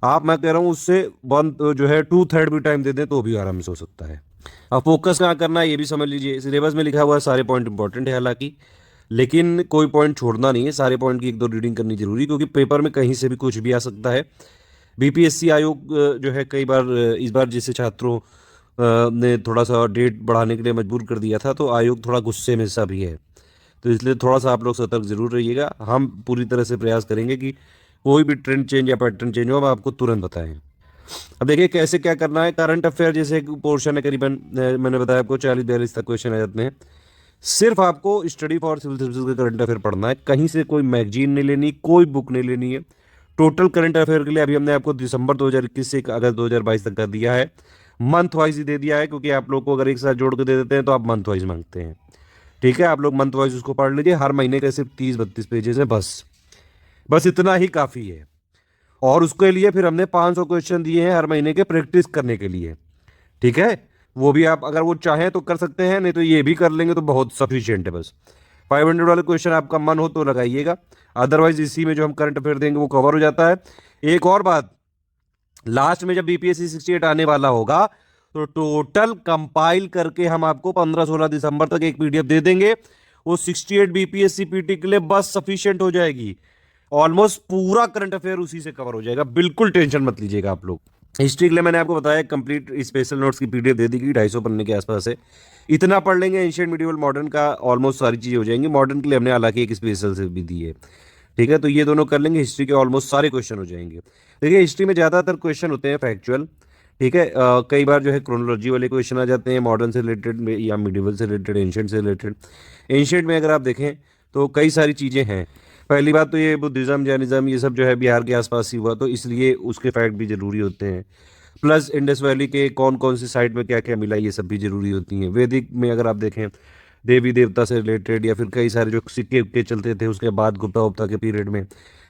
आप मैं कह रहा हूँ उससे 1 जो है 2/3 भी टाइम दे दें तो भी आराम से हो सकता है। अब फोकस कहाँ करना है ये भी समझ लीजिए, सिलेबस में लिखा हुआ है सारे पॉइंट इंपॉर्टेंट है हालांकि, लेकिन कोई पॉइंट छोड़ना नहीं है, सारे पॉइंट की 1-2 रीडिंग करनी जरूरी, क्योंकि पेपर में कहीं से भी कुछ भी आ सकता है। BPSC आयोग जो है कई बार इस बार जैसे छात्रों ने थोड़ा सा डेट बढ़ाने के लिए मजबूर कर दिया था, तो आयोग थोड़ा गुस्से में सा भी है, तो इसलिए थोड़ा सा आप लोग सतर्क जरूर रहिएगा। हम पूरी तरह से प्रयास करेंगे कि कोई भी ट्रेंड चेंज या पैटर्न चेंज हो हम आपको तुरंत बताएं। अब देखिए कैसे क्या करना है। करंट अफेयर जैसे एक पोर्शन है, करीबन मैंने बताया आपको 40-42 तक क्वेश्चन आ जाते हैं। सिर्फ आपको स्टडी फॉर सिविल सर्विसेज का करंट अफेयर पढ़ना है, कहीं से कोई मैगजीन नहीं लेनी, कोई बुक नहीं लेनी है। टोटल करंट अफेयर के लिए अभी हमने आपको दिसंबर 2021 से अगस्त 2022 तक का दिया है, मंथ वाइज ही दे दिया है, क्योंकि आप लोग को अगर एक साथ जोड़ के दे देते हैं तो आप मंथ वाइज मांगते हैं, ठीक है। आप लोग मंथ वाइज उसको पढ़ लीजिए, हर महीने का सिर्फ 30-32 पेजेस है, बस इतना ही काफ़ी है। और उसके लिए फिर हमने 500 क्वेश्चन दिए हैं हर महीने के प्रैक्टिस करने के लिए। ठीक है, वो भी आप अगर वो चाहें तो कर सकते हैं, नहीं तो ये भी कर लेंगे तो बहुत सफिशियंट है। बस 500 वाले क्वेश्चन आपका मन हो तो लगाइएगा, अदरवाइज इसी में जो हम करंट अफेयर देंगे वो कवर हो जाता है। एक और बात, लास्ट में जब बीपीएससी 68 आने वाला होगा तो टोटल कंपाइल करके हम आपको 15-16 दिसंबर तक एक पीडीएफ दे देंगे। वो 68 बीपीएससी पीटी के लिए बस सफिशिएंट हो जाएगी। ऑलमोस्ट पूरा करंट अफेयर उसी से कवर हो जाएगा, बिल्कुल टेंशन मत लीजिएगा आप लोग। हिस्ट्री के लिए मैंने आपको बताया कंप्लीट स्पेशल नोट्स की पीडीएफ दे दी गई, 250 पन्ने के आसपास है। इतना पढ़ लेंगे एंशिएंट मिडिवल मॉडर्न का ऑलमोस्ट सारी चीज़ें हो जाएंगी। मॉडर्न के लिए हमने हालांकि एक स्पेशल से भी दी है। ठीक है, तो ये दोनों कर लेंगे, हिस्ट्री के ऑलमोस्ट सारे क्वेश्चन हो जाएंगे। देखिए हिस्ट्री में ज़्यादातर क्वेश्चन होते हैं फैक्चुअल। ठीक है, कई बार जो है क्रोनोलॉजी वाले क्वेश्चन आ जाते हैं मॉडर्न से रिलेटेड में या मिडिवल से रिलेटेड, एंशिएंट से रिलेटेड। एंशिएंट में अगर आप देखें तो कई सारी चीज़ें हैं। पहली बात तो ये बुद्धिज़्म जैनिज़्म ये सब जो है बिहार के आसपास ही हुआ, तो इसलिए उसके फैक्ट भी ज़रूरी होते हैं। प्लस इंडस वैली के कौन कौन सी साइड में क्या क्या मिला ये सब भी ज़रूरी होती हैं। वैदिक में अगर आप देखें देवी देवता से रिलेटेड, या फिर कई सारे जो सिक्के उक्के चलते थे उसके बाद गुप्ता गुप्ता के पीरियड में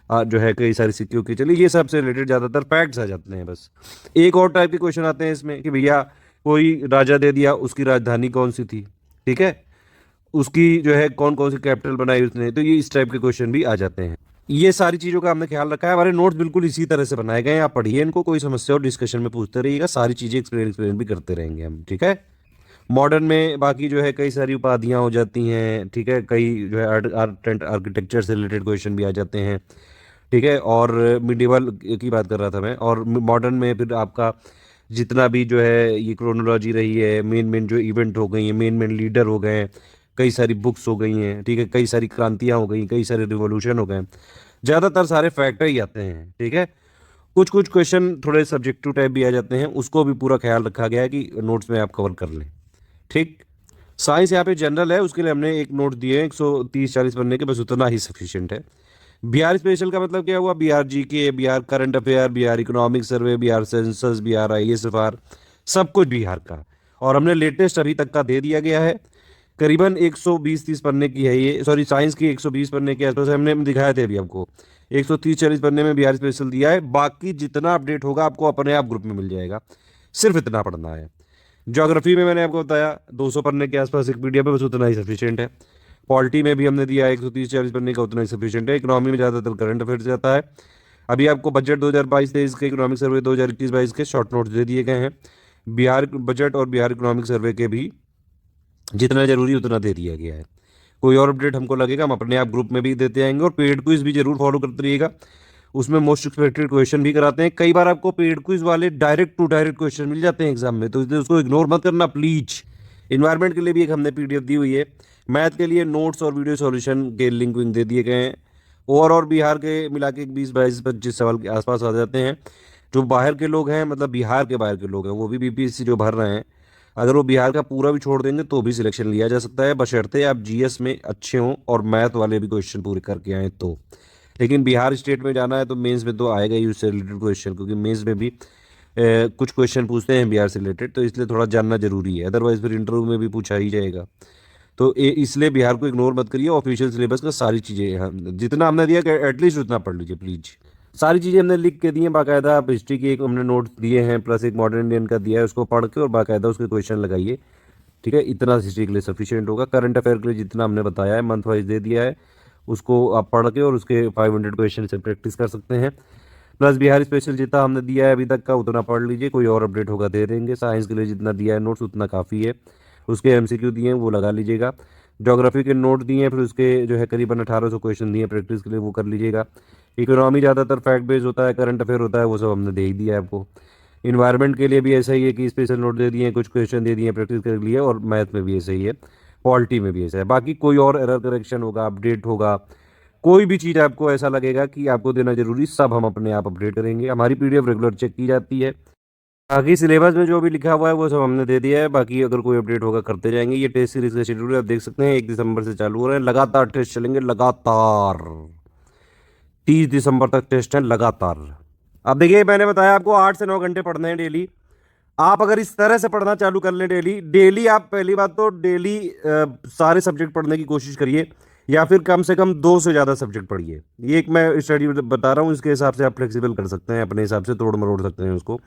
जो है कई सारे सिक्के उक्के चले, ये सब से रिलेटेड ज़्यादातर फैक्ट्स आ जाते हैं। बस एक और टाइप के क्वेश्चन आते हैं इसमें कि भैया कोई राजा दे दिया, उसकी राजधानी कौन सी थी, ठीक है, उसकी जो है कौन कौन सी कैपिटल बनाई उसने, तो ये इस टाइप के क्वेश्चन भी आ जाते हैं। ये सारी चीज़ों का हमने ख्याल रखा है। हमारे नोट्स बिल्कुल इसी तरह से बनाए गए हैं, आप पढ़िए इनको, कोई समस्या और डिस्कशन में पूछते रहिएगा, सारी चीज़ें एक्सप्लेन भी करते रहेंगे हम। ठीक है, मॉडर्न में बाकी जो है कई सारी उपाधियाँ हो जाती हैं। ठीक है, कई जो है आर्ट एंड आर्किटेक्चर से रिलेटेड क्वेश्चन भी आ जाते हैं। ठीक है, और मिडिवल की बात कर रहा था मैं, और मॉडर्न में फिर आपका जितना भी जो है ये क्रोनोलॉजी रही है, मेन मेन जो इवेंट हो गई हैं, मेन मेन लीडर हो गए हैं, कई सारी बुक्स हो गई हैं। ठीक है, कई सारी क्रांतियाँ हो गई, कई सारे रिवॉल्यूशन हो गए, ज़्यादातर सारे फैक्टर ही आते हैं। ठीक है, कुछ कुछ क्वेश्चन थोड़े सब्जेक्टिव टाइप भी आ जाते हैं, उसको भी पूरा ख्याल रखा गया है कि नोट्स में आप कवर कर लें। ठीक, साइंस यहाँ पे जनरल है, उसके लिए हमने एक नोट दिए हैं 130-40 पन्ने के, बस उतना ही सफिशिएंट है। बिहार स्पेशल का मतलब क्या हुआ, Bihar GK, Bihar current affair, Bihar economic survey, Bihar census, Bihar ISFR, सब कुछ बिहार का। और हमने लेटेस्ट अभी तक का दे दिया गया है, करीबन 120-30 पन्ने की है ये, सॉरी साइंस की 120 पन्ने के आसपास हमने दिखाए थे अभी आपको। 130-40 पन्ने में बिहार स्पेशल दिया है, बाकी जितना अपडेट होगा आपको अपने आप ग्रुप में मिल जाएगा, सिर्फ इतना पढ़ना है। ज्योग्राफी में मैंने आपको बताया 200 पन्ने के आसपास एक पीडीएफ है, बस उतना ही सफिशिएंट है। पॉलिटी में भी हमने दिया है 130-40 पन्ने का, उतना ही सफिशिएंट है। इकोनॉमी में ज़्यादातर करंट अफेयर्स जाता है। अभी आपको बजट 2022-23 के, इकोनॉमिक सर्वे 2021-22 के शॉर्ट नोट्स दे दिए गए हैं। बिहार बजट और बिहार इकोनॉमिक सर्वे के भी जितना जरूरी उतना दे दिया गया है। कोई और अपडेट हमको लगेगा हम अपने आप ग्रुप में भी देते आएंगे, और पेड क्विज भी जरूर फॉलो करते रहिएगा, उसमें मोस्ट एक्सपेक्टेड क्वेश्चन भी कराते हैं। कई बार आपको पेड क्विज वाले डायरेक्ट टू डायरेक्ट क्वेश्चन मिल जाते हैं एग्जाम में, तो इसलिए उसको इग्नोर मत करना प्लीज। इन्वायरमेंट के लिए भी एक हमने पीडीएफ दी हुई है, मैथ के लिए नोट्स और वीडियो सॉल्यूशन के लिंक विंक दे दिए गए हैं। और बिहार के मिला के 20-22-25 सवाल के आसपास आ जाते हैं। जो बाहर के लोग हैं, मतलब बिहार के बाहर के लोग हैं, वो भी बीपीएससी जो भर रहे हैं, अगर वो बिहार का पूरा भी छोड़ देंगे तो भी सिलेक्शन लिया जा सकता है, बशर्ते आप जीएस में अच्छे हों और मैथ वाले भी क्वेश्चन पूरे करके आए तो। लेकिन बिहार स्टेट में जाना है तो मेंस में तो आएगा ही उससे रिलेटेड क्वेश्चन, क्योंकि मेंस में भी कुछ क्वेश्चन पूछते हैं बिहार से रिलेटेड, तो इसलिए थोड़ा जानना जरूरी है, अदरवाइज फिर इंटरव्यू में भी पूछा ही जाएगा। तो इसलिए बिहार को इग्नोर मत करिए, ऑफिशियल सिलेबस का सारी चीज़ें जितना हमने दिया एटलीस्ट उतना पढ़ लीजिए प्लीज। सारी चीज़ें हमने लिख के दी हैं बाकायदा, आप हिस्ट्री की एक हमने नोट्स दिए हैं, प्लस एक मॉडर्न इंडियन का दिया है, उसको पढ़ के और बाकायदा उसके क्वेश्चन लगाइए। ठीक है, इतना हिस्ट्री के लिए सफिशिएंट होगा। करंट अफेयर के लिए जितना हमने बताया है मंथ वाइज दे दिया है, उसको आप पढ़ के और उसके 500 क्वेश्चन से प्रैक्टिस कर सकते हैं। प्लस बिहार स्पेशल जितना हमने दिया है अभी तक का उतना पढ़ लीजिए, कोई और अपडेट होगा दे देंगे। साइंस के लिए जितना दिया है नोट्स उतना काफ़ी है, उसके एमसीक्यू दिए हैं वो लगा लीजिएगा। ज्योग्राफी के नोट दिए हैं, फिर उसके जो है करीबन 1800 क्वेश्चन दिए हैं प्रैक्टिस के लिए, वो कर लीजिएगा। इकोनॉमी ज़्यादातर फैक्ट बेस्ड होता है, करंट अफेयर होता है, वो सब हमने दे ही दिया है आपको। इन्वायरमेंट के लिए भी ऐसा ही है कि स्पेशल नोट दे दिए हैं, कुछ क्वेश्चन दे दिए हैं प्रैक्टिस कर लिए, और मैथ में भी ऐसा ही है, पॉलिटी में भी ऐसा है। बाकी कोई और एरर करेक्शन होगा, अपडेट होगा, कोई भी चीज़ आपको ऐसा लगेगा कि आपको देना जरूरी, सब हम अपने आप अपडेट करेंगे। हमारी पीडीएफ रेगुलर चेक की जाती है। बाकी सिलेबस में जो भी लिखा हुआ है वो सब हमने दे दिया है, बाकी अगर कोई अपडेट होगा करते जाएंगे। ये टेस्ट सीरीज का शेड्यूल आप देख सकते हैं, 1 दिसंबर से चालू हो रहे हैं, लगातार टेस्ट चलेंगे, लगातार 30 दिसंबर तक टेस्ट है लगातार। अब देखिए मैंने बताया आपको 8 से 9 घंटे पढ़ने हैं डेली। आप अगर इस तरह से पढ़ना चालू कर लें डेली डेली, आप पहली बात तो डेली सारे सब्जेक्ट पढ़ने की कोशिश करिए, या फिर कम से कम 2 से ज़्यादा सब्जेक्ट पढ़िए। ये एक मैं स्टडी बता रहा हूँ, इसके हिसाब से आप फ्लेक्सिबल कर सकते हैं, अपने हिसाब से तोड़ मरोड़ सकते हैं उसको।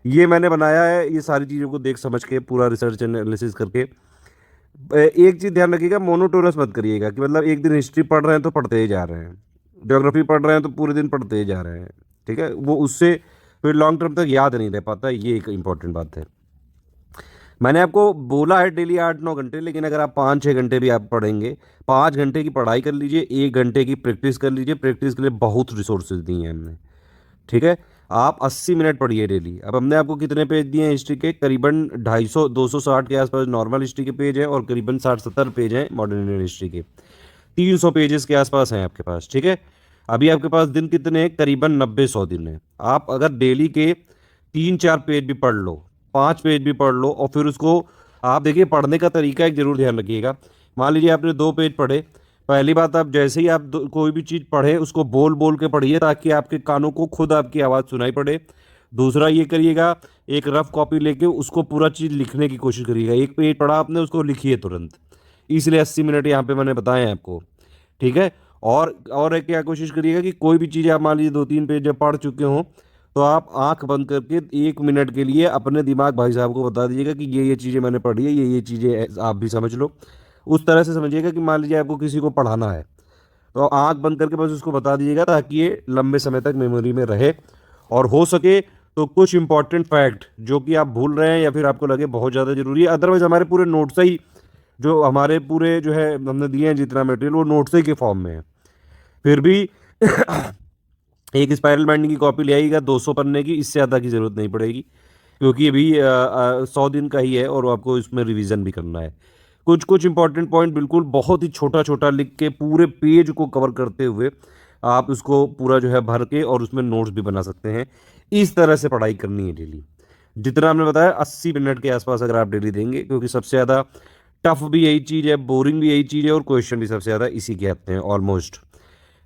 ये मैंने बनाया है, ये सारी चीज़ों को देख समझ के पूरा रिसर्च एनालिसिस करके। एक चीज़ ध्यान रखिएगा, मोनोटोनस मत करिएगा कि मतलब एक दिन हिस्ट्री पढ़ रहे हैं तो पढ़ते ही जा रहे हैं, ज्योग्राफी पढ़ रहे हैं तो पूरे दिन पढ़ते ही जा रहे हैं, ठीक है, वो उससे फिर लॉन्ग टर्म तक याद नहीं रह पाता। ये एक इंपॉर्टेंट बात है। मैंने आपको बोला है डेली 8-9 घंटे, लेकिन अगर आप 5-6 घंटे भी आप पढ़ेंगे, 5 घंटे की पढ़ाई कर लीजिए, 1 घंटे की प्रैक्टिस कर लीजिए। प्रैक्टिस के लिए बहुत रिसोर्सेज दिए हैं हमने, ठीक है। आप 80 मिनट पढ़िए डेली। अब हमने आपको कितने पेज दिए हैं हिस्ट्री के? करीबन 250-260 के आसपास नॉर्मल हिस्ट्री के पेज हैं, और करीबन 60-70 पेज हैं मॉडर्न इंडियन हिस्ट्री के। 300 पेजेस के आसपास हैं आपके पास, ठीक है। अभी आपके पास दिन कितने हैं? करीबन 90-100 दिन है। आप अगर डेली के 3-4 पेज भी पढ़ लो, 5 पेज भी पढ़ लो, और फिर उसको आप देखिए, पढ़ने का तरीका एक जरूर ध्यान रखिएगा। मान लीजिए आपने 2 पेज पढ़े, पहली बात, आप जैसे ही आप कोई भी चीज़ पढ़े उसको बोल बोल के पढ़िए, ताकि आपके कानों को खुद आपकी आवाज़ सुनाई पड़े। दूसरा ये करिएगा, एक रफ कॉपी लेके उसको पूरा चीज़ लिखने की कोशिश करिएगा। एक पेज पढ़ा आपने, उसको लिखिए तुरंत। इसलिए 80 मिनट यहाँ पे मैंने बताए हैं आपको, ठीक है। और एक क्या कोशिश करिएगा कि कोई भी चीज़ आप मान लीजिए 2-3 पेज जब पढ़ चुके हों, तो आप आंख बंद करके 1 मिनट के लिए अपने दिमाग भाई साहब को बता दीजिएगा कि ये चीज़ें मैंने पढ़ी है, ये चीज़ें आप भी समझ लो। उस तरह से समझिएगा कि मान लीजिए आपको किसी को पढ़ाना है, तो आंख बंद करके बस उसको बता दीजिएगा, ताकि ये लंबे समय तक मेमोरी में रहे। और हो सके तो कुछ इंपॉर्टेंट फैक्ट जो कि आप भूल रहे हैं या फिर आपको लगे बहुत ज़्यादा ज़रूरी है, अदरवाइज हमारे पूरे नोट्स ही, जो हमारे पूरे जो है हमने दिए हैं जितना मटेरियल, वो नोट्स ही के फॉर्म में है। फिर भी एक स्पाइरल बाइंडिंग की कॉपी ले आइएगा 200 पन्ने की, इससे ज़्यादा की ज़रूरत नहीं पड़ेगी, क्योंकि अभी 100 दिन का ही है और आपको इसमें रिवीजन भी करना है। कुछ कुछ इंपॉर्टेंट पॉइंट बिल्कुल बहुत ही छोटा छोटा लिख के पूरे पेज को कवर करते हुए आप उसको पूरा जो है भर के और उसमें नोट्स भी बना सकते हैं। इस तरह से पढ़ाई करनी है डेली। जितना हमने बताया 80 मिनट के आसपास अगर आप डेली देंगे, क्योंकि सबसे ज़्यादा टफ भी यही चीज़ है, बोरिंग भी यही चीज़ है, और क्वेश्चन भी सबसे ज़्यादा इसी के आते हैं ऑलमोस्ट।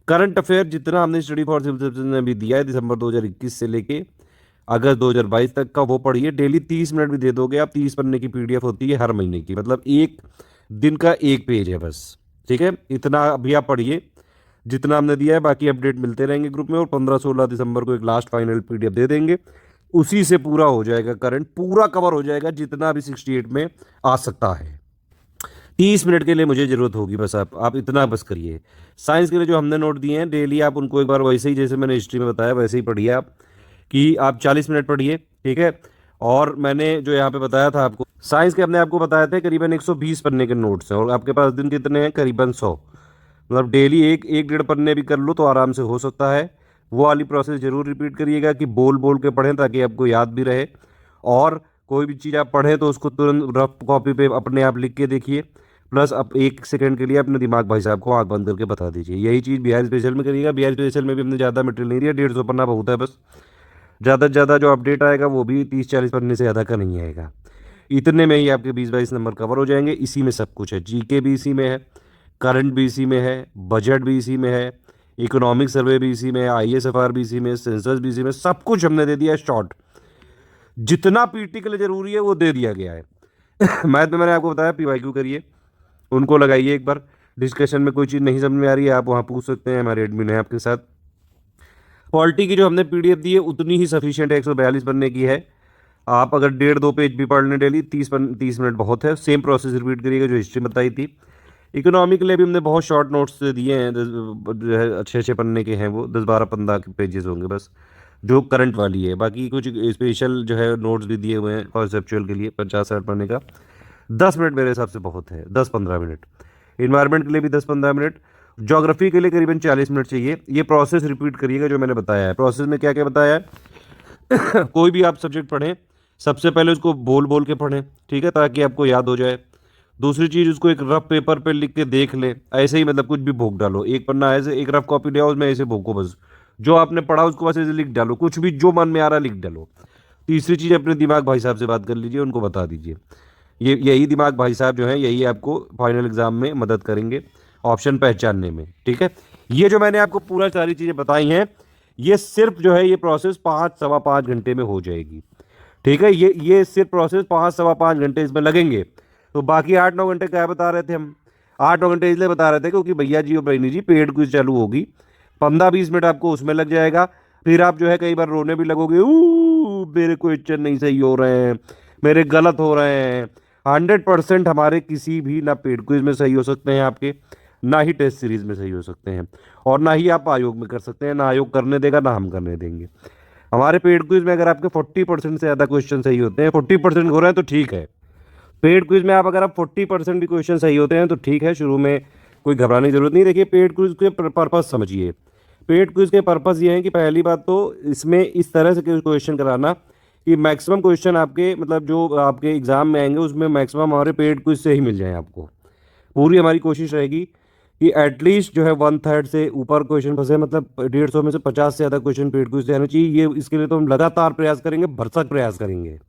करंट अफेयर जितना हमने स्टडी फॉर सिविल सर्विसेज में भी दिया है दिसंबर 2021 से लेके अगस्त 2022 तक का, वो पढ़िए डेली। 30 मिनट भी दे दोगे आप, 30 पन्ने की पीडीएफ होती है हर महीने की, मतलब एक दिन का एक पेज है बस, ठीक है। इतना अभी आप पढ़िए जितना हमने दिया है। बाकी अपडेट मिलते रहेंगे ग्रुप में, और 15-16 दिसंबर को एक लास्ट फाइनल पीडीएफ दे देंगे, उसी से पूरा हो जाएगा, करंट पूरा कवर हो जाएगा जितना भी 68 में आ सकता है। 30 मिनट के लिए मुझे ज़रूरत होगी बस, आप इतना बस करिए। साइंस के लिए जो हमने नोट दिए हैं डेली, आप उनको एक बार वैसे ही जैसे मैंने हिस्ट्री में बताया वैसे ही पढ़िए आप, कि आप 40 मिनट पढ़िए, ठीक है। और मैंने जो यहाँ पे बताया था आपको, साइंस के हमने आपको बताया था करीबन 120 पन्ने के नोट्स हैं, और आपके पास दिन कितने हैं? करीबन 100। मतलब डेली एक 1-1.5 पन्ने भी कर लो तो आराम से हो सकता है। वो वाली प्रोसेस जरूर रिपीट करिएगा कि बोल बोल के पढ़ें, ताकि आपको याद भी रहे। और कोई भी चीज़ आप पढ़ें तो उसको तुरंत रफ कॉपी पे अपने आप लिख के देखिए, प्लस अब 1 सेकंड के लिए अपने दिमाग भाई साहब को आंख बंद करके बता दीजिए। यही चीज़ बिहार स्पेशल में करिएगा। बिहार स्पेशल में भी हमने ज़्यादा मटेरियल नहीं दिया, 150 पन्ना बहुत है बस। ज़्यादा से ज़्यादा जो अपडेट आएगा वो भी 30-40 पन्ने से ज़्यादा का नहीं आएगा। इतने में ही आपके 20-22 नंबर कवर हो जाएंगे। इसी में सब कुछ है, जीके भी इसी में है, करंट भी इसी में है, बजट भी इसी में है, इकोनॉमिक सर्वे भी इसी में है, ISFR भी इसी में, सेंसस भी इसी में, सब कुछ हमने दे दिया है शॉर्ट। जितना पीटी के लिए जरूरी है वो दे दिया गया है। मैथ में मैंने आपको बताया PYQ करिए, उनको लगाइए एक बार। डिस्कशन में कोई चीज़ नहीं समझ में आ रही है आप वहाँ पूछ सकते हैं, हमारे एडमिन है आपके साथ। पॉलिटी की जो हमने PDF दी है उतनी ही सफिशिएंट है, 142 पन्ने की है। आप अगर 1.5-2 पेज भी पढ़ लें डेली, 30 मिनट बहुत है। सेम प्रोसेस रिपीट करिएगा जो हिस्ट्री बताई थी। इकोनॉमी के लिए भी हमने बहुत शॉर्ट नोट्स दिए हैं, जो है 6-6 पन्ने के हैं, वो 10-12-15 के पेजेस होंगे बस, जो करंट वाली है। बाकी कुछ स्पेशल जो है नोट्स भी दिए हुए हैं कॉन्सेप्चुअल के लिए, 50-60 पन्ने का। 10 मिनट मेरे हिसाब से बहुत है, 10-15 मिनट। इन्वायरमेंट के लिए भी 10-15 मिनट। ज्योग्राफी के लिए करीबन 40 मिनट चाहिए। ये प्रोसेस रिपीट करिएगा जो मैंने बताया है। प्रोसेस में क्या क्या बताया है कोई भी आप सब्जेक्ट पढ़ें, सबसे पहले उसको बोल बोल के पढ़ें, ठीक है, ताकि आपको याद हो जाए। दूसरी चीज़, उसको एक रफ पेपर पे लिख के देख लें, ऐसे ही मतलब कुछ भी भोग डालो, एक पन्ना ऐसे, एक रफ कॉपी ले आओ, उसमें ऐसे भोगो बस, जो आपने पढ़ा उसको बस ऐसे लिख डालो, कुछ भी जो मन में आ रहा लिख डालो। तीसरी चीज़, अपने दिमाग भाई साहब से बात कर लीजिए, उनको बता दीजिए। यही दिमाग भाई साहब जो है यही आपको फाइनल एग्जाम में मदद करेंगे ऑप्शन पहचानने में, ठीक है। ये जो मैंने आपको पूरा सारी चीज़ें बताई हैं, ये सिर्फ जो है ये प्रोसेस 5-5.25 घंटे में हो जाएगी, ठीक है। ये सिर्फ प्रोसेस 5-5.25 घंटे इसमें लगेंगे। तो बाकी 8-9 घंटे क्या बता रहे थे हम? 8 घंटे इसलिए बता रहे थे क्योंकि भैया जी और बहनी जी पेड क्विज चालू होगी, 15-20 मिनट आपको उसमें लग जाएगा। फिर आप जो है कई बार रोने भी लगोगे, मेरे क्वेश्चन नहीं सही हो रहे हैं, मेरे गलत हो रहे हैं। 100% हमारे किसी भी ना पेड क्विज में सही हो सकते हैं आपके, ना ही टेस्ट सीरीज में सही हो सकते हैं, और ना ही आप आयोग में कर सकते हैं। ना आयोग करने देगा ना हम करने देंगे। हमारे पेड क्विज में अगर आपके 40% से ज़्यादा क्वेश्चन सही होते हैं, 40% हो रहे हैं तो ठीक है। पेड क्विज में आप अगर आप 40% भी क्वेश्चन सही होते हैं तो ठीक है, शुरू में कोई घबराने की जरूरत नहीं। देखिए पेड क्विज के पर्पस समझिए। पेड क्विज के पर्पस ये है कि पहली बात तो इसमें इस तरह से क्वेश्चन कराना कि मैक्सिमम क्वेश्चन आपके मतलब जो आपके एग्जाम में आएंगे उसमें मैक्सिमम हमारे पेड क्विज से ही मिल जाए आपको। पूरी हमारी कोशिश रहेगी कि एटलीस्ट जो है 1/3 से ऊपर क्वेश्चन फंसे, मतलब 150 में से 50 से ज़्यादा क्वेश्चन पेड क्विज से आने चाहिए। ये इसके लिए तो हम लगातार प्रयास करेंगे, भरसक प्रयास करेंगे।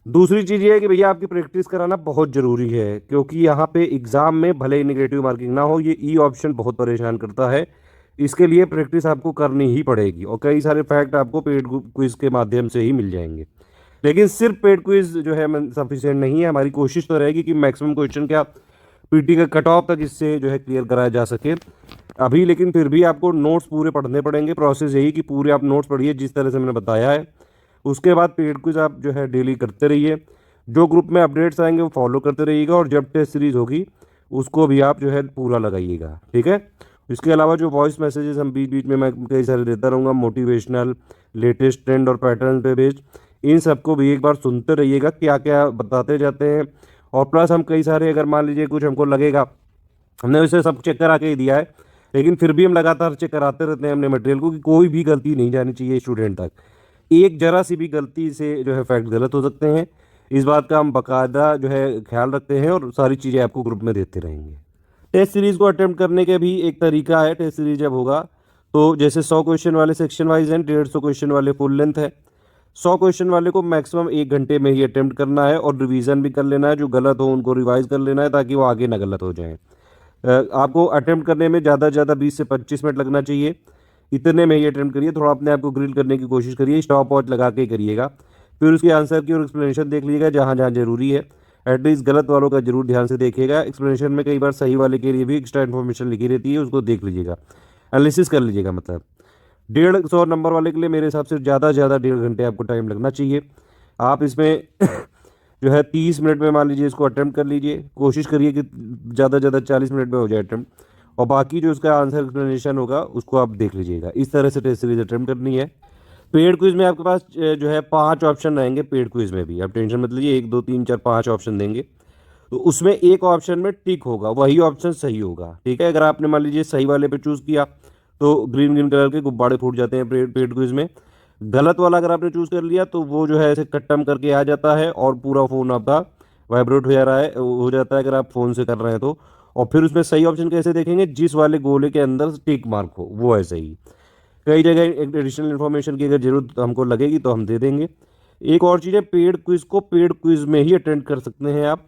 दूसरी चीज़ ये है कि भैया आपकी प्रैक्टिस कराना बहुत ज़रूरी है, क्योंकि यहाँ पे एग्ज़ाम में भले ही नेगेटिव मार्किंग ना हो, ये ई ऑप्शन बहुत परेशान करता है। इसके लिए प्रैक्टिस आपको करनी ही पड़ेगी, और कई सारे फैक्ट आपको पेड क्विज के माध्यम से ही मिल जाएंगे। लेकिन सिर्फ पेड क्विज जो है सफिशिएंट नहीं है। हमारी कोशिश तो रहेगी कि मैक्सिमम क्वेश्चन क्या पीटी का कट ऑफ तक इससे जो है क्लियर कराया जा सके अभी। लेकिन फिर भी आपको नोट्स पूरे पढ़ने पड़ेंगे। प्रोसेस यही कि पूरे आप नोट्स पढ़िए जिस तरह से मैंने बताया है। उसके बाद पेड क्विज आप जो है डेली करते रहिए। जो ग्रुप में अपडेट्स आएंगे वो फॉलो करते रहिएगा, और जब टेस्ट सीरीज होगी उसको भी आप जो है पूरा लगाइएगा, ठीक है। इसके अलावा जो वॉइस मैसेजेस हम बीच बीच में मैं कई सारे देता रहूँगा, मोटिवेशनल, लेटेस्ट ट्रेंड और पैटर्न पे बेस्ड, इन सबको भी एक बार सुनते रहिएगा क्या क्या बताते जाते हैं। और प्लस हम कई सारे, अगर मान लीजिए कुछ हमको लगेगा, हमने उसे सब चेक करा के ही दिया है, लेकिन फिर भी हम लगातार चेक कराते रहते हैं अपने मटेरियल को कि कोई भी गलती नहीं जानी चाहिए स्टूडेंट तक। एक जरा सी भी गलती से जो है फैक्ट गलत हो सकते हैं। इस बात का हम बाकायदा जो है ख्याल रखते हैं, और सारी चीज़ें आपको ग्रुप में देते रहेंगे। टेस्ट सीरीज़ को अटेम्प्ट करने के भी एक तरीका है। टेस्ट सीरीज जब होगा तो जैसे 100 क्वेश्चन वाले सेक्शन वाइज हैं, 150 क्वेश्चन वाले फुल लेंथ है। 100 क्वेश्चन वाले को मैक्सिमम 1 घंटे में ही अटेम्प्ट करना है, और रिवीजन भी कर लेना है। जो गलत हो उनको रिवाइज कर लेना है ताकि वो आगे ना गलत हो जाए। आपको अटेम्प्ट करने में ज़्यादा से ज़्यादा 20 से 25 मिनट लगना चाहिए। इतने में ही अटेम्प्ट करिए। थोड़ा अपने आप को ग्रिल करने की कोशिश करिए, स्टॉप वॉच लगा के करिएगा। फिर उसके आंसर की और एक्सप्लेनेशन देख लीजिएगा जहाँ जहाँ जरूरी है। एटलीस्ट गलत वालों का जरूर ध्यान से देखिएगा। एक्सप्लेनेशन में कई बार सही वाले के लिए भी एक्स्ट्रा इन्फॉर्मेशन लिखी रहती है, उसको देख लीजिएगा, एनालिसिस कर लीजिएगा। मतलब 150 नंबर वाले के लिए मेरे हिसाब से ज़्यादा 1.5 घंटे आपको टाइम लगना चाहिए। आप इसमें जो है 30 मिनट में मान लीजिए इसको अटेम्प्ट कर लीजिए। कोशिश करिए कि ज़्यादा से ज़्यादा 40 मिनट में हो जाए अटेम्प्ट, और बाकी जो उसका आंसर एक्सप्लेनेशन होगा उसको आप देख लीजिएगा। इस तरह से टेस्ट सीरीज अटेम्प्ट करनी है। पेड क्विज में आपके पास जो है 5 ऑप्शन रहेंगे। पेड क्विज में भी आप टेंशन मत लीजिए, 1 2 3 4 5 ऑप्शन देंगे, तो उसमें एक ऑप्शन में टिक होगा, वही ऑप्शन सही होगा, ठीक है। अगर आपने मान लीजिए सही वाले पे चूज़ किया तो ग्रीन ग्रीन कलर के गुब्बारे फूट जाते हैं पेड क्विज में। गलत वाला अगर आपने चूज़ कर लिया तो वो जो है ऐसे कट्टम करके आ जाता है, और पूरा फ़ोन आपका वाइब्रेट हो जा रहा है, हो जाता है अगर आप फ़ोन से कर रहे हैं तो। और फिर उसमें सही ऑप्शन कैसे देखेंगे, जिस वाले गोले के अंदर टिक मार्क हो वो है सही। कई जगह एडिशनल इन्फॉर्मेशन की अगर जरूरत हमको लगेगी तो हम दे देंगे। एक और चीज़ है, पेड क्विज को पेड क्विज में ही अटेंड कर सकते हैं आप।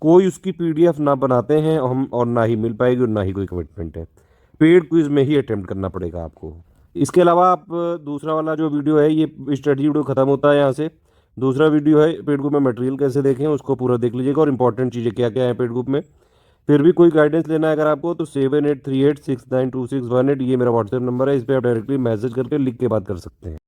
कोई उसकी पीडीएफ ना बनाते हैं हम, और ना ही मिल पाएगी, और ना ही कोई कमिटमेंट है। पेड क्विज में ही अटेम्प्ट करना पड़ेगा आपको। इसके अलावा आप दूसरा वाला जो वीडियो है, ये स्टडी वीडियो खत्म होता है यहाँ से। दूसरा वीडियो है पेड ग्रुप में मटेरियल कैसे देखें, उसको पूरा देख लीजिएगा, और इंपॉर्टेंट चीज़ें क्या क्या है पेड ग्रुप में। फिर भी कोई गाइडेंस लेना है अगर आपको तो 7838692618 ये मेरा व्हाट्सएप नंबर है। इस पर आप डायरेक्टली मैसेज करके लिख के बात कर सकते हैं।